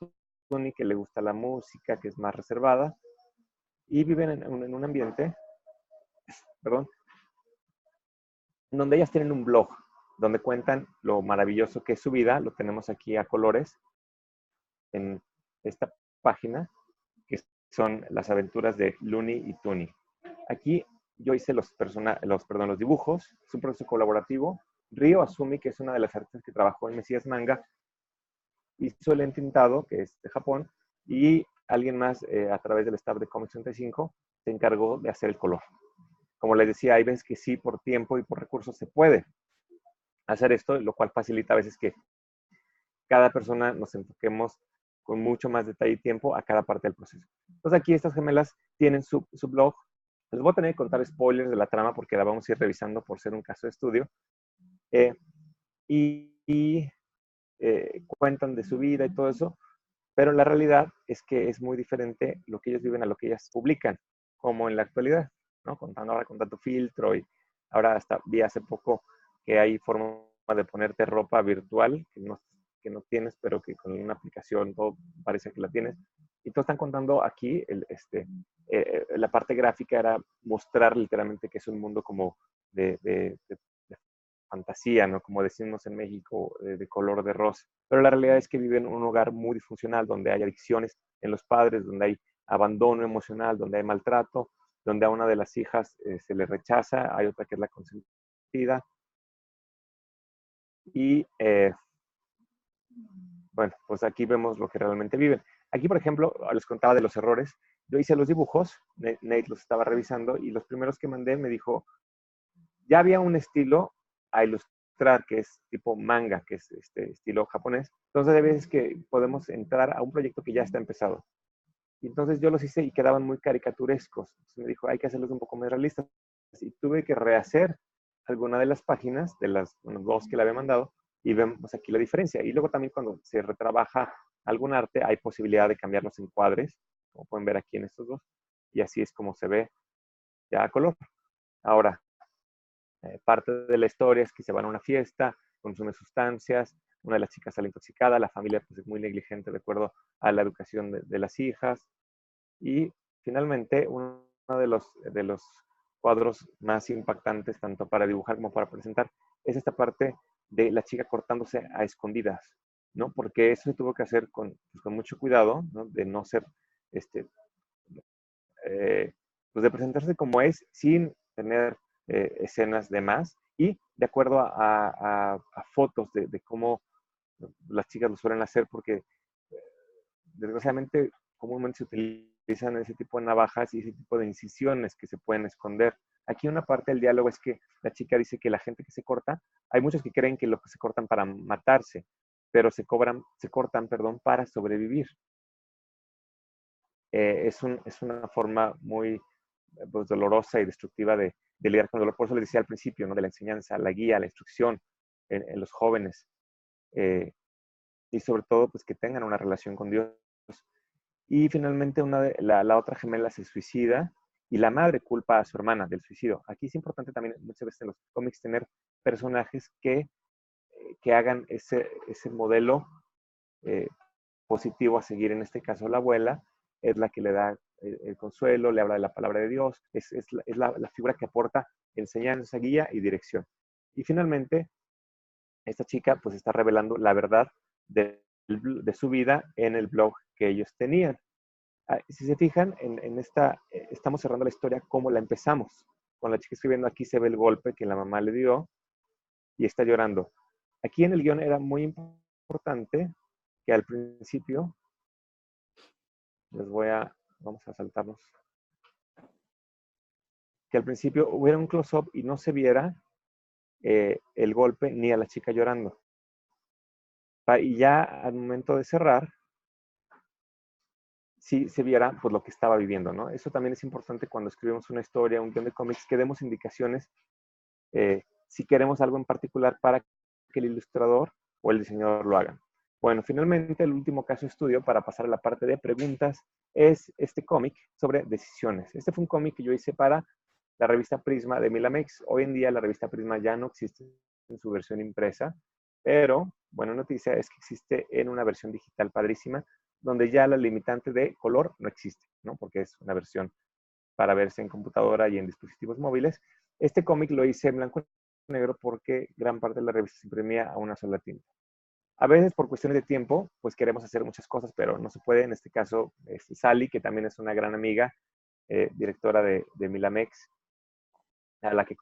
Tony, que le gusta la música, que es más reservada. Y viven en un ambiente, perdón, donde ellas tienen un blog, donde cuentan lo maravilloso que es su vida. Lo tenemos aquí a colores en esta página, que son las aventuras de Looney y Tooney. Aquí yo hice los dibujos, es un proceso colaborativo. Ryo Asumi, que es una de las artistas que trabajó en Mesías Manga, hizo el entintado, que es de Japón, y alguien más a través del staff de Comics 35 se encargó de hacer el color. Como les decía, hay veces que sí, por tiempo y por recursos se puede hacer esto, lo cual facilita a veces que cada persona nos enfoquemos con mucho más detalle y tiempo a cada parte del proceso. Entonces aquí estas gemelas tienen su blog. Les voy a tener que contar spoilers de la trama porque la vamos a ir revisando por ser un caso de estudio. Cuentan de su vida y todo eso, pero la realidad es que es muy diferente lo que ellos viven a lo que ellas publican, como en la actualidad, ¿no? Contando ahora con tanto filtro y ahora hasta vi hace poco que hay forma de ponerte ropa virtual que no tienes, pero que con una aplicación todo parece que la tienes. Y todos están contando aquí, la parte gráfica era mostrar literalmente que es un mundo como de fantasía, ¿no? Como decimos en México, de color de rosa. Pero la realidad es que viven en un hogar muy disfuncional, donde hay adicciones en los padres, donde hay abandono emocional, donde hay maltrato, donde a una de las hijas se le rechaza, hay otra que es la consentida. Y bueno, pues aquí vemos lo que realmente viven. Aquí, por ejemplo, les contaba de los errores. Yo hice los dibujos, Nate los estaba revisando y los primeros que mandé me dijo, ya había un estilo a ilustrar que es tipo manga, que es este estilo japonés. Entonces, hay veces que podemos entrar a un proyecto que ya está empezado. Y entonces yo los hice y quedaban muy caricaturescos. Entonces me dijo, hay que hacerlos un poco más realistas. Y tuve que rehacer alguna de las páginas, de las dos que le había mandado, y vemos aquí la diferencia. Y luego también cuando se retrabaja algún arte, hay posibilidad de cambiar los encuadres, como pueden ver aquí en estos dos, y así es como se ve ya a color. Ahora, parte de la historia es que se van a una fiesta, consumen sustancias, una de las chicas sale intoxicada, la familia pues, es muy negligente de acuerdo a la educación de las hijas, y finalmente uno de los cuadros más impactantes, tanto para dibujar como para presentar, es esta parte de la chica cortándose a escondidas, ¿no? Porque eso se tuvo que hacer con mucho cuidado, ¿no? De no ser, pues de presentarse como es, sin tener escenas de más, y de acuerdo a fotos de cómo las chicas lo suelen hacer, porque desgraciadamente comúnmente se utilizan ese tipo de navajas y ese tipo de incisiones que se pueden esconder. Aquí una parte del diálogo es que la chica dice que la gente que se corta, hay muchos que creen que lo que se cortan para matarse, pero se cortan, perdón, para sobrevivir. Es una forma muy pues, dolorosa y destructiva de lidiar con el dolor. Por eso les decía al principio, ¿no? De la enseñanza, la guía, la instrucción en los jóvenes. Y sobre todo, pues que tengan una relación con Dios. Y finalmente la otra gemela se suicida y la madre culpa a su hermana del suicidio. Aquí es importante también muchas veces en los cómics tener personajes que hagan ese modelo eh, positivo a seguir. En este caso la abuela es la que le da el consuelo, le habla de la palabra de Dios, es la figura que aporta enseñanza, guía y dirección. Y finalmente, esta chica pues está revelando la verdad de su vida en el blog que ellos tenían. Si se fijan, estamos cerrando la historia como la empezamos. Con la chica escribiendo, aquí se ve el golpe que la mamá le dio y está llorando. Aquí en el guión era muy importante que al principio, vamos a saltarnos, que al principio hubiera un close-up y no se viera el golpe ni a la chica llorando. Y ya al momento de cerrar, sí se viera pues lo que estaba viviendo, ¿no? Eso también es importante cuando escribimos una historia, un guión de cómics, que demos indicaciones si queremos algo en particular para que el ilustrador o el diseñador lo hagan. Bueno, finalmente el último caso de estudio para pasar a la parte de preguntas es este cómic sobre decisiones. Este fue un cómic que yo hice para la revista Prisma de Milamex. Hoy en día la revista Prisma ya no existe en su versión impresa, pero buena noticia es que existe en una versión digital padrísima, donde ya la limitante de color no existe, ¿no? Porque es una versión para verse en computadora y en dispositivos móviles. Este cómic lo hice en blanco y negro porque gran parte de la revista se imprimía a una sola tinta. A veces por cuestiones de tiempo, pues queremos hacer muchas cosas, pero no se puede. En este caso, Sally, que también es una gran amiga, directora de Milamex, a la que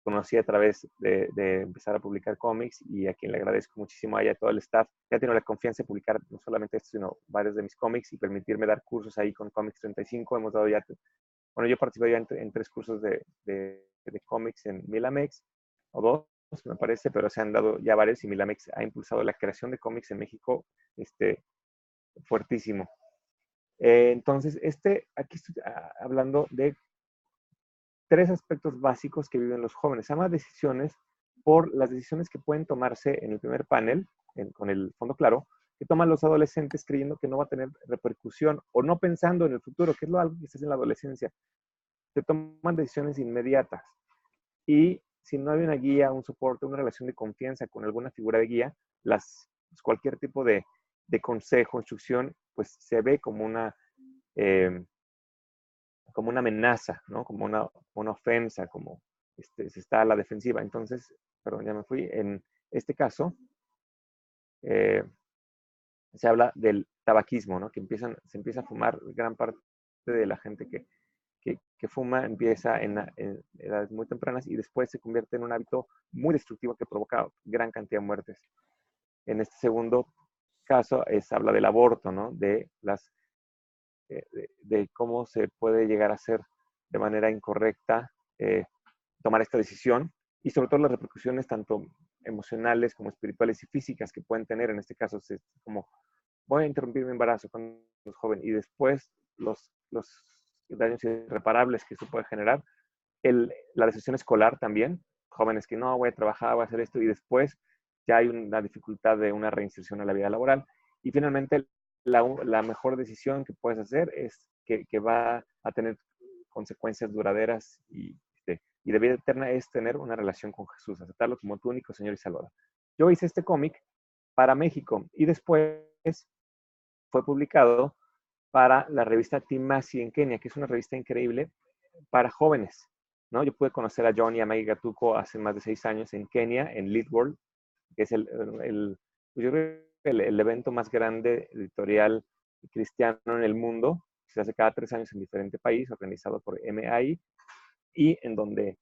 conocí a través de empezar a publicar cómics y a quien le agradezco muchísimo a ella y a todo el staff. Ya tengo la confianza de publicar no solamente esto, sino varios de mis cómics y permitirme dar cursos ahí con Comics 35. Hemos dado ya, bueno, yo participé ya en 3 cursos de cómics en Milamex, o 2, me parece, pero se han dado ya varios y Milamex ha impulsado la creación de cómics en México fuertísimo. Entonces, aquí estoy hablando de 3 aspectos básicos que viven los jóvenes. Se llama decisiones por las decisiones que pueden tomarse en el primer panel, con el fondo claro, que toman los adolescentes creyendo que no va a tener repercusión o no pensando en el futuro, que es algo que se hace en la adolescencia. Se toman decisiones inmediatas. Y si no hay una guía, un soporte, una relación de confianza con alguna figura de guía, cualquier tipo de consejo, instrucción, pues se ve como una amenaza, ¿no? Como una ofensa, como se está a la defensiva. Entonces, perdón, ya me fui. En este caso, se habla del tabaquismo, ¿no? Que se empieza a fumar. Gran parte de la gente que fuma empieza en edades muy tempranas y después se convierte en un hábito muy destructivo que provoca gran cantidad de muertes. En este segundo caso habla del aborto, ¿no? De cómo se puede llegar a hacer de manera incorrecta tomar esta decisión y sobre todo las repercusiones tanto emocionales como espirituales y físicas que pueden tener. En este caso es como voy a interrumpir mi embarazo cuando es joven y después los daños irreparables que eso puede generar. La decisión escolar también, jóvenes que no, voy a trabajar, voy a hacer esto y después ya hay una dificultad de una reinserción a la vida laboral. Y finalmente, la mejor decisión que puedes hacer es que va a tener consecuencias duraderas y de vida eterna es tener una relación con Jesús, aceptarlo como tu único Señor y Salvador. Yo hice este cómic para México y después fue publicado para la revista Timasi en Kenia, que es una revista increíble para jóvenes, ¿no? Yo pude conocer a John y a Maggie Gatuco hace más de 6 años en Kenia, en Lead World, que es yo creo que el evento más grande editorial cristiano en el mundo. Se hace cada 3 años en diferente país, organizado por MAI, y en donde,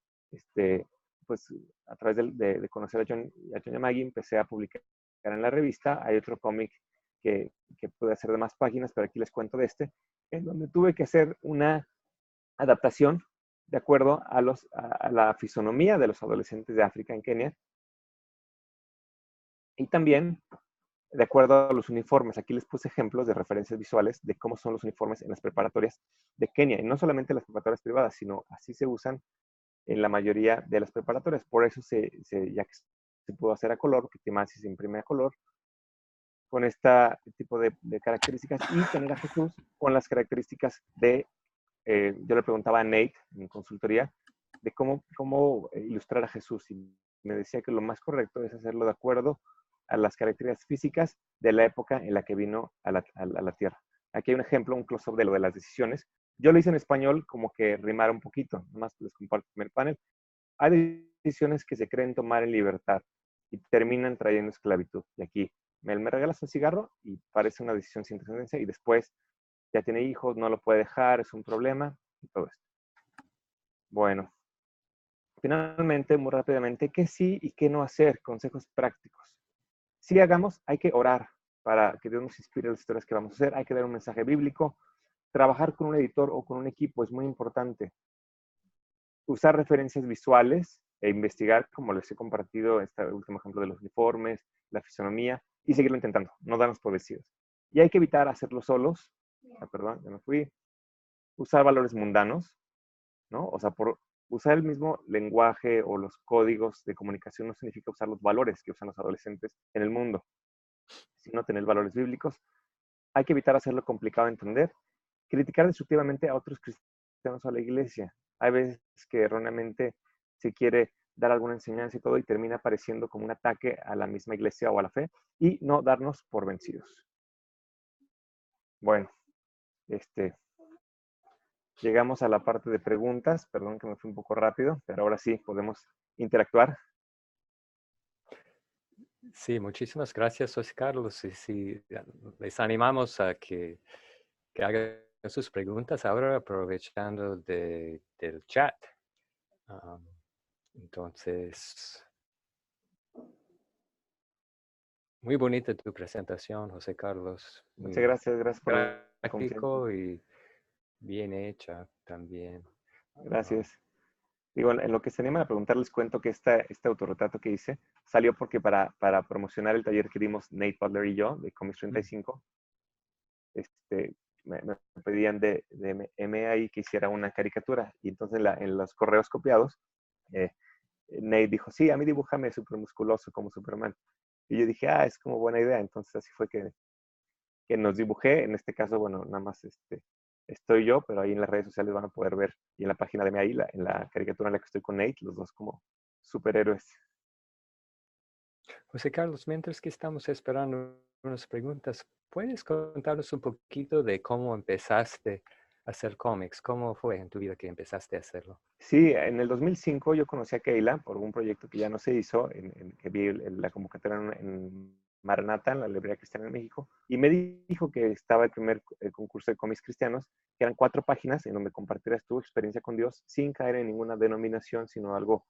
pues, a través de conocer a John y a Maggie, empecé a publicar en la revista. Hay otro cómic que pude hacer de más páginas, pero aquí les cuento de en donde tuve que hacer una adaptación de acuerdo a la fisonomía de los adolescentes de África en Kenia y también de acuerdo a los uniformes. Aquí les puse ejemplos de referencias visuales de cómo son los uniformes en las preparatorias de Kenia. Y no solamente en las preparatorias privadas, sino así se usan en la mayoría de las preparatorias. Por eso ya que se pudo hacer a color, porque Timasi se imprime a color, con este tipo de características y tener a Jesús con las características de, yo le preguntaba a Nate en consultoría, de cómo ilustrar a Jesús. Y me decía que lo más correcto es hacerlo de acuerdo a las características físicas de la época en la que vino a la Tierra. Aquí hay un ejemplo, un close-up de lo de las decisiones. Yo lo hice en español como que rimara un poquito, nomás les comparto el primer panel. Hay decisiones que se creen tomar en libertad y terminan trayendo esclavitud. Y aquí, me regalas un cigarro y parece una decisión sin trascendencia y después ya tiene hijos, no lo puede dejar, es un problema y todo esto. Bueno, finalmente, muy rápidamente, ¿qué sí y qué no hacer? Consejos prácticos. Si hagamos, hay que orar para que Dios nos inspire las historias que vamos a hacer. Hay que dar un mensaje bíblico. Trabajar con un editor o con un equipo es muy importante. Usar referencias visuales e investigar, como les he compartido, este último ejemplo de los uniformes, la fisonomía, y seguirlo intentando, no darnos por vencidos. Y hay que evitar hacerlo solos. Perdón, ya me fui. Usar valores mundanos, ¿no? O sea, por usar el mismo lenguaje o los códigos de comunicación no significa usar los valores que usan los adolescentes en el mundo, sino tener valores bíblicos. Hay que evitar hacerlo complicado de entender. Criticar destructivamente a otros cristianos o a la iglesia. Hay veces que erróneamente se quiere dar alguna enseñanza y todo y termina pareciendo como un ataque a la misma iglesia o a la fe y no darnos por vencidos. Bueno, llegamos a la parte de preguntas. Perdón que me fui un poco rápido, pero ahora sí podemos interactuar. Sí, muchísimas gracias, José Carlos. Y sí, les animamos a que hagan sus preguntas ahora aprovechando del chat. Entonces, muy bonita tu presentación, José Carlos. Muchas Muy gracias por la confianza. práctico y bien hecha también. Gracias. Digo, en lo que se animan a preguntar, les cuento que este autorretrato que hice salió porque para promocionar el taller que dimos Nate Butler y yo, de Comics 35, me pedían de MAI que hiciera una caricatura. Y entonces en los correos copiados, Nate dijo, sí, a mí dibújame súper musculoso como Superman. Y yo dije, es como buena idea. Entonces así fue que nos dibujé. En este caso, bueno, nada más estoy yo, pero ahí en las redes sociales van a poder ver, y en la página de MAI, en la caricatura en la que estoy con Nate, los dos como superhéroes. José Carlos, mientras que estamos esperando unas preguntas, ¿puedes contarnos un poquito de cómo empezaste a hacer cómics? ¿Cómo fue en tu vida que empezaste a hacerlo? Sí, en el 2005 yo conocí a Keila por un proyecto que ya no se hizo, que vi la convocatoria en Maranata, en la librería cristiana en México, y me dijo que estaba el primer concurso de cómics cristianos, que eran 4 páginas en donde compartieras tu experiencia con Dios sin caer en ninguna denominación, sino algo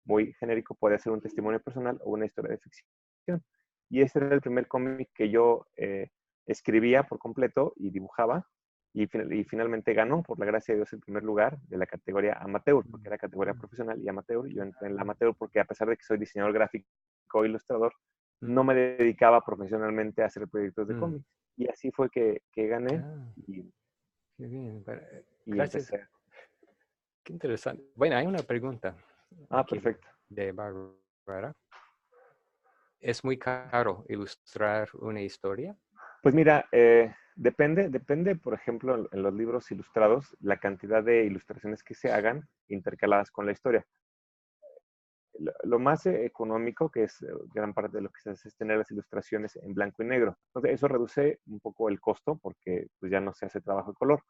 muy genérico. Puede ser un testimonio personal o una historia de ficción. Y este era el primer cómic que yo escribía por completo y dibujaba, y finalmente ganó, por la gracia de Dios, el primer lugar de la categoría amateur, porque era categoría profesional y amateur. Yo entré en la amateur porque, a pesar de que soy diseñador gráfico e ilustrador, no me dedicaba profesionalmente a hacer proyectos de cómics. Y así fue que gané Qué bien. y Gracias. empecé. Qué interesante. Bueno, hay una pregunta aquí Perfecto. de Bárbara. ¿Es muy caro ilustrar una historia? Pues mira, depende, por ejemplo, en los libros ilustrados, la cantidad de ilustraciones que se hagan intercaladas con la historia. Lo más económico, que es gran parte de lo que se hace, es tener las ilustraciones en blanco y negro. Entonces, eso reduce un poco el costo porque pues, ya no se hace trabajo de color.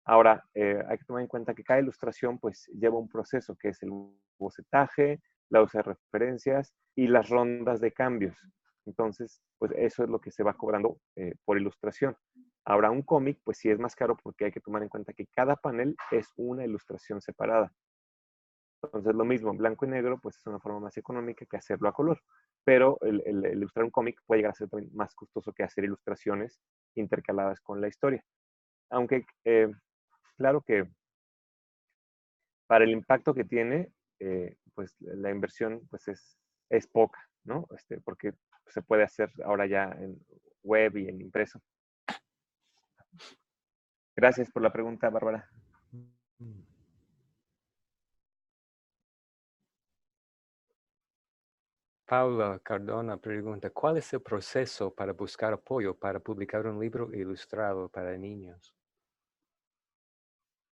Ahora, hay que tomar en cuenta que cada ilustración pues lleva un proceso, que es el bocetaje, la usa de referencias y las rondas de cambios. Entonces, pues eso es lo que se va cobrando por ilustración. Ahora, un cómic, pues sí es más caro porque hay que tomar en cuenta que cada panel es una ilustración separada. Entonces, lo mismo, en blanco y negro, pues es una forma más económica que hacerlo a color. Pero el ilustrar un cómic puede llegar a ser también más costoso que hacer ilustraciones intercaladas con la historia. Aunque, claro que para el impacto que tiene, pues la inversión pues es poca, ¿no? Porque se puede hacer ahora ya en web y en impreso. Gracias por la pregunta, Bárbara. Paula Cardona pregunta, ¿cuál es el proceso para buscar apoyo para publicar un libro ilustrado para niños?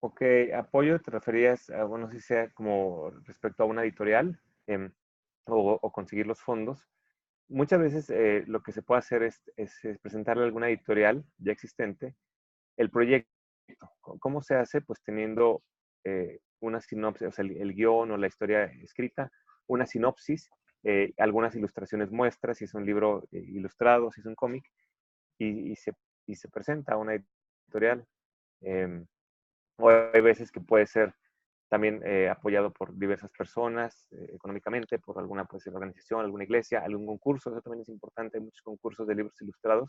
Ok, apoyo te referías a, bueno, si sea como respecto a una editorial o conseguir los fondos. Muchas veces lo que se puede hacer es presentarle a alguna editorial ya existente el proyecto. ¿Cómo se hace? Pues teniendo una sinopsis, o sea, el guión o la historia escrita, una sinopsis, algunas ilustraciones muestras, si es un libro ilustrado, si es un cómic, y, y se, y se presenta a una editorial. Em, o hay veces que puede ser también apoyado por diversas personas económicamente, por alguna puede ser organización, alguna iglesia, algún concurso, eso también es importante, hay muchos concursos de libros ilustrados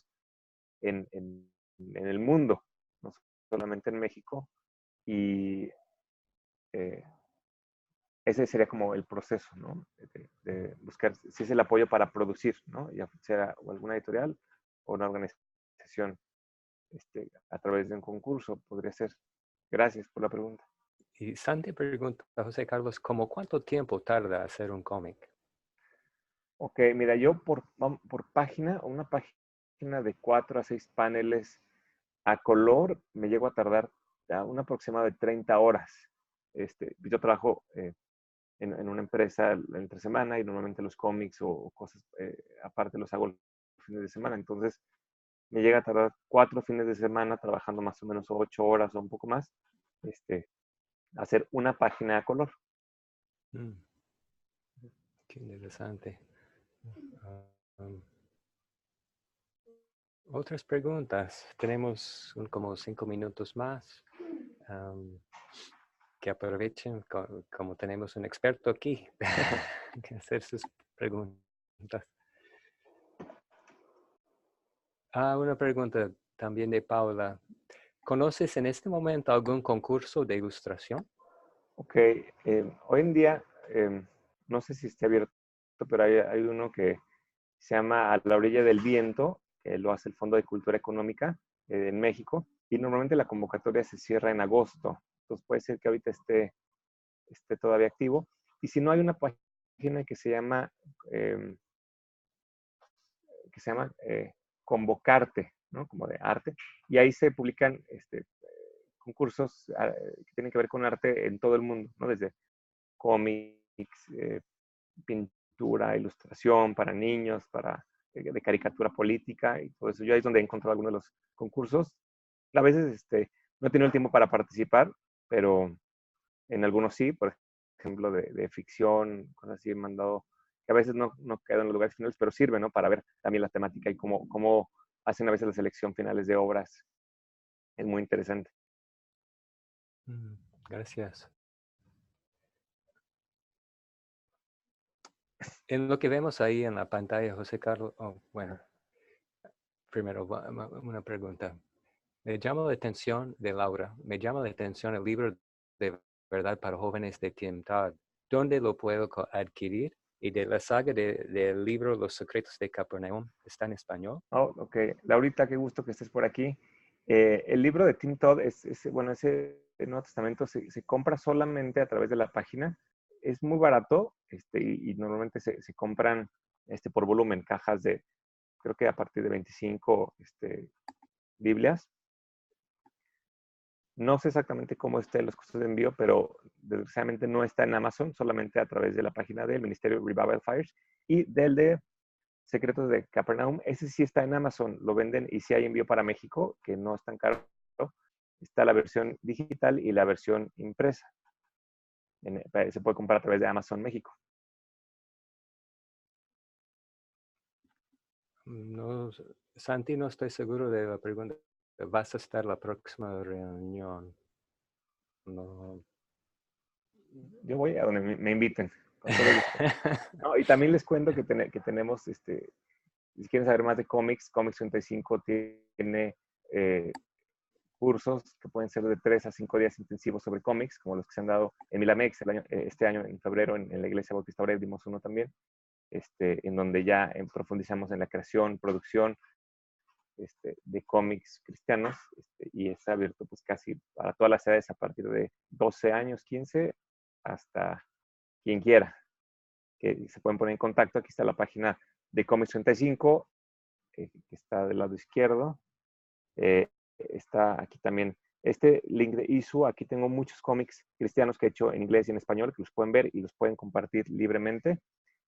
en el mundo, no solamente en México, y eh, ese sería como el proceso, ¿no? De buscar si es el apoyo para producir, ¿no? Ya sea o alguna editorial o una organización a través de un concurso, podría ser. Gracias por la pregunta. Y Santi pregunta a José Carlos, ¿cómo cuánto tiempo tarda hacer un cómic? Ok, mira, yo por página, una página de 4 a 6 paneles a color, me llego a tardar un aproximado de 30 horas. Yo trabajo en una empresa entre semana y normalmente los cómics o cosas aparte los hago los fines de semana. Entonces, me llega a tardar 4 fines de semana trabajando más o menos 8 horas o un poco más, hacer una página a color. Mm, qué interesante. Ah, otras preguntas. Tenemos como 5 minutos más. Um, que aprovechen, como tenemos un experto aquí, que hacer sus preguntas. Una pregunta también de Paula. ¿Conoces en este momento algún concurso de ilustración? Ok, hoy en día, no sé si esté abierto, pero hay uno que se llama A la orilla del viento, que lo hace el Fondo de Cultura Económica en México, y normalmente la convocatoria se cierra en agosto, entonces puede ser que ahorita esté todavía activo, y si no hay una página eh, que se llama Convocarte, ¿no? Como de arte, y ahí se publican concursos que tienen que ver con arte en todo el mundo, ¿no? Desde cómics, pintura, ilustración para niños, de caricatura política y todo eso. Yo ahí es donde he encontrado algunos de los concursos. A veces no he tenido el tiempo para participar, pero en algunos sí, por ejemplo, de ficción, cosas así he mandado, que a veces no quedan en los lugares finales, pero sirve, ¿no? Para ver también la temática y cómo hacen a veces la selección finales de obras. Es muy interesante. Gracias. En lo que vemos ahí en la pantalla, José Carlos, bueno, primero una pregunta. Me llama la atención de Laura, me llama la atención el libro de verdad para jóvenes de Tim Todd. ¿Dónde lo puedo adquirir? Y de la saga del libro Los secretos de Capernaum, ¿está en español? Oh, ok, Laurita, qué gusto que estés por aquí. El libro de Tim Todd bueno, ese Nuevo Testamento se compra solamente a través de la página. Es muy barato y normalmente se compran por volumen, cajas de, creo que a partir de 25 Biblias. No sé exactamente cómo estén los costos de envío, pero desgraciadamente no está en Amazon, solamente a través de la página del Ministerio Revival Fires y del de Secretos de Capernaum. Ese sí está en Amazon, lo venden y sí hay envío para México, que no es tan caro. Está la versión digital y la versión impresa. Se puede comprar a través de Amazon México. No, Santi, no estoy seguro de la pregunta. ¿Vas a estar la próxima reunión? No. Yo voy a donde me inviten, con todo gusto. No, y también les cuento que tenemos, si quieren saber más de cómics, Comics 35 tiene cursos que pueden ser de 3 a 5 días intensivos sobre cómics, como los que se han dado en Milamex este año en febrero, en la Iglesia Bautista Obrera dimos uno también, en donde ya profundizamos en la creación, producción de cómics cristianos, y está abierto pues casi para todas las edades a partir de 12 años, 15, hasta quien quiera. que se pueden poner en contacto. Aquí está la página de Comics 35, que está del lado izquierdo. Está aquí también este link de ISU. Aquí tengo muchos cómics cristianos que he hecho en inglés y en español, que los pueden ver y los pueden compartir libremente.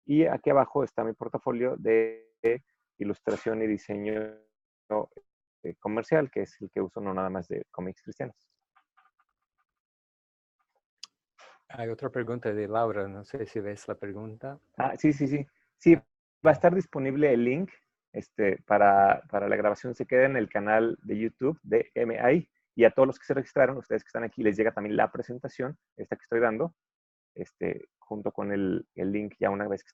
Y aquí abajo está mi portafolio de ilustración y diseño comercial, que es el que uso no nada más de cómics cristianos. Hay otra pregunta de Laura, no sé si ves la pregunta. Sí. Sí, va a estar disponible el link para la grabación. Se queda en el canal de YouTube de MAI. Y a todos los que se registraron, ustedes que están aquí, les llega también la presentación, esta que estoy dando, junto con el link ya una vez que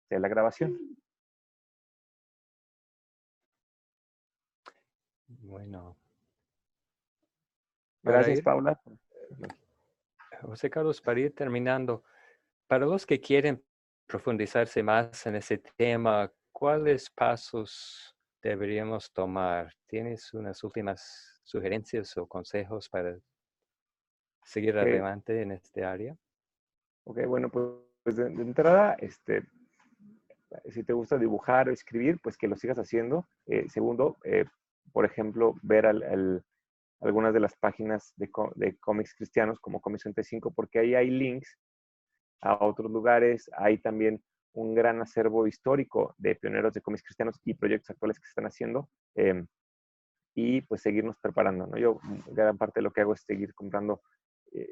esté la grabación. Bueno. Gracias, Paula. José Carlos, para ir terminando, para los que quieren profundizarse más en ese tema, ¿cuáles pasos deberíamos tomar? ¿Tienes unas últimas sugerencias o consejos para seguir adelante en este área? Ok, bueno, pues de entrada, si te gusta dibujar o escribir, pues que lo sigas haciendo. Segundo, por ejemplo, ver algunas de las páginas de cómics cristianos como Comics 35, porque ahí hay links a otros lugares. Hay también un gran acervo histórico de pioneros de cómics cristianos y proyectos actuales que se están haciendo. Y pues seguirnos preparando, ¿no? Yo gran parte de lo que hago es seguir comprando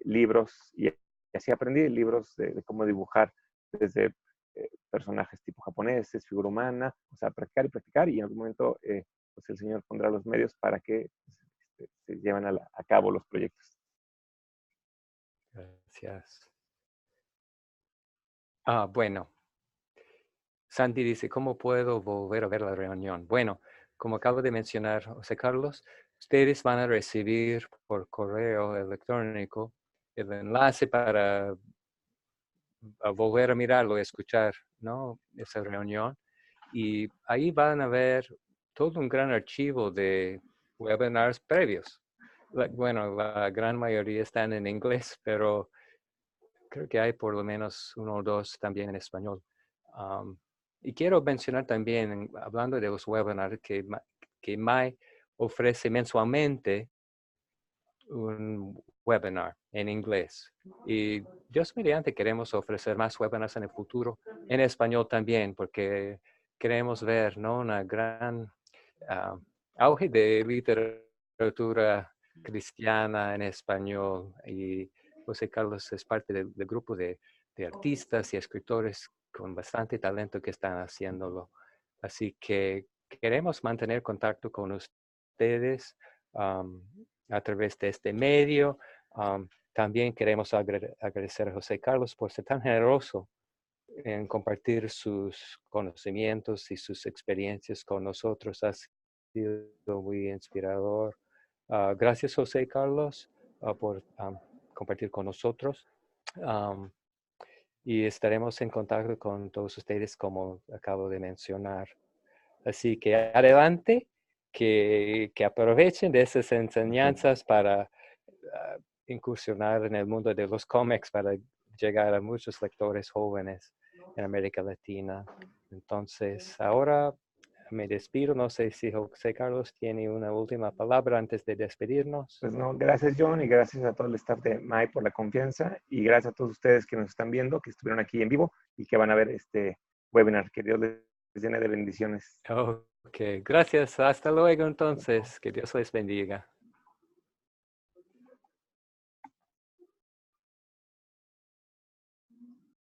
libros y así aprendí libros de cómo dibujar desde personajes tipo japoneses, figura humana, o sea, practicar y practicar, y en algún momento pues el Señor pondrá los medios para que se lleven a cabo los proyectos. Gracias. Bueno, Sandy dice, ¿cómo puedo volver a ver la reunión? Bueno, como acabo de mencionar, José Carlos, ustedes van a recibir por correo electrónico el enlace para volver a mirarlo y escuchar, ¿no?, esa reunión. Y ahí van a ver todo un gran archivo de webinars previos. Bueno, la gran mayoría están en inglés, pero creo que hay por lo menos uno o dos también en español. Y quiero mencionar también, hablando de los webinars, que MAI ofrece mensualmente un webinar en inglés. Y Dios mediante queremos ofrecer más webinars en el futuro, en español también, porque queremos ver, ¿no?, una gran auge de literatura cristiana en español. Y José Carlos es parte del grupo de artistas y escritores con bastante talento que están haciéndolo. Así que queremos mantener contacto con ustedes a través de este medio. También queremos agradecer a José Carlos por ser tan generoso en compartir sus conocimientos y sus experiencias con nosotros. Ha sido muy inspirador. Gracias, José Carlos, por compartir con nosotros. Y estaremos en contacto con todos ustedes, como acabo de mencionar. Así que adelante, que aprovechen de esas enseñanzas para incursionar en el mundo de los cómics, para llegar a muchos lectores jóvenes en América Latina. Entonces, ahora me despido. No sé si José Carlos tiene una última palabra antes de despedirnos. Pues no, gracias John, y gracias a todo el staff de MAI por la confianza, y gracias a todos ustedes que nos están viendo, que estuvieron aquí en vivo y que van a ver este webinar. Que Dios les llene de bendiciones. Ok, gracias. Hasta luego entonces. Que Dios les bendiga.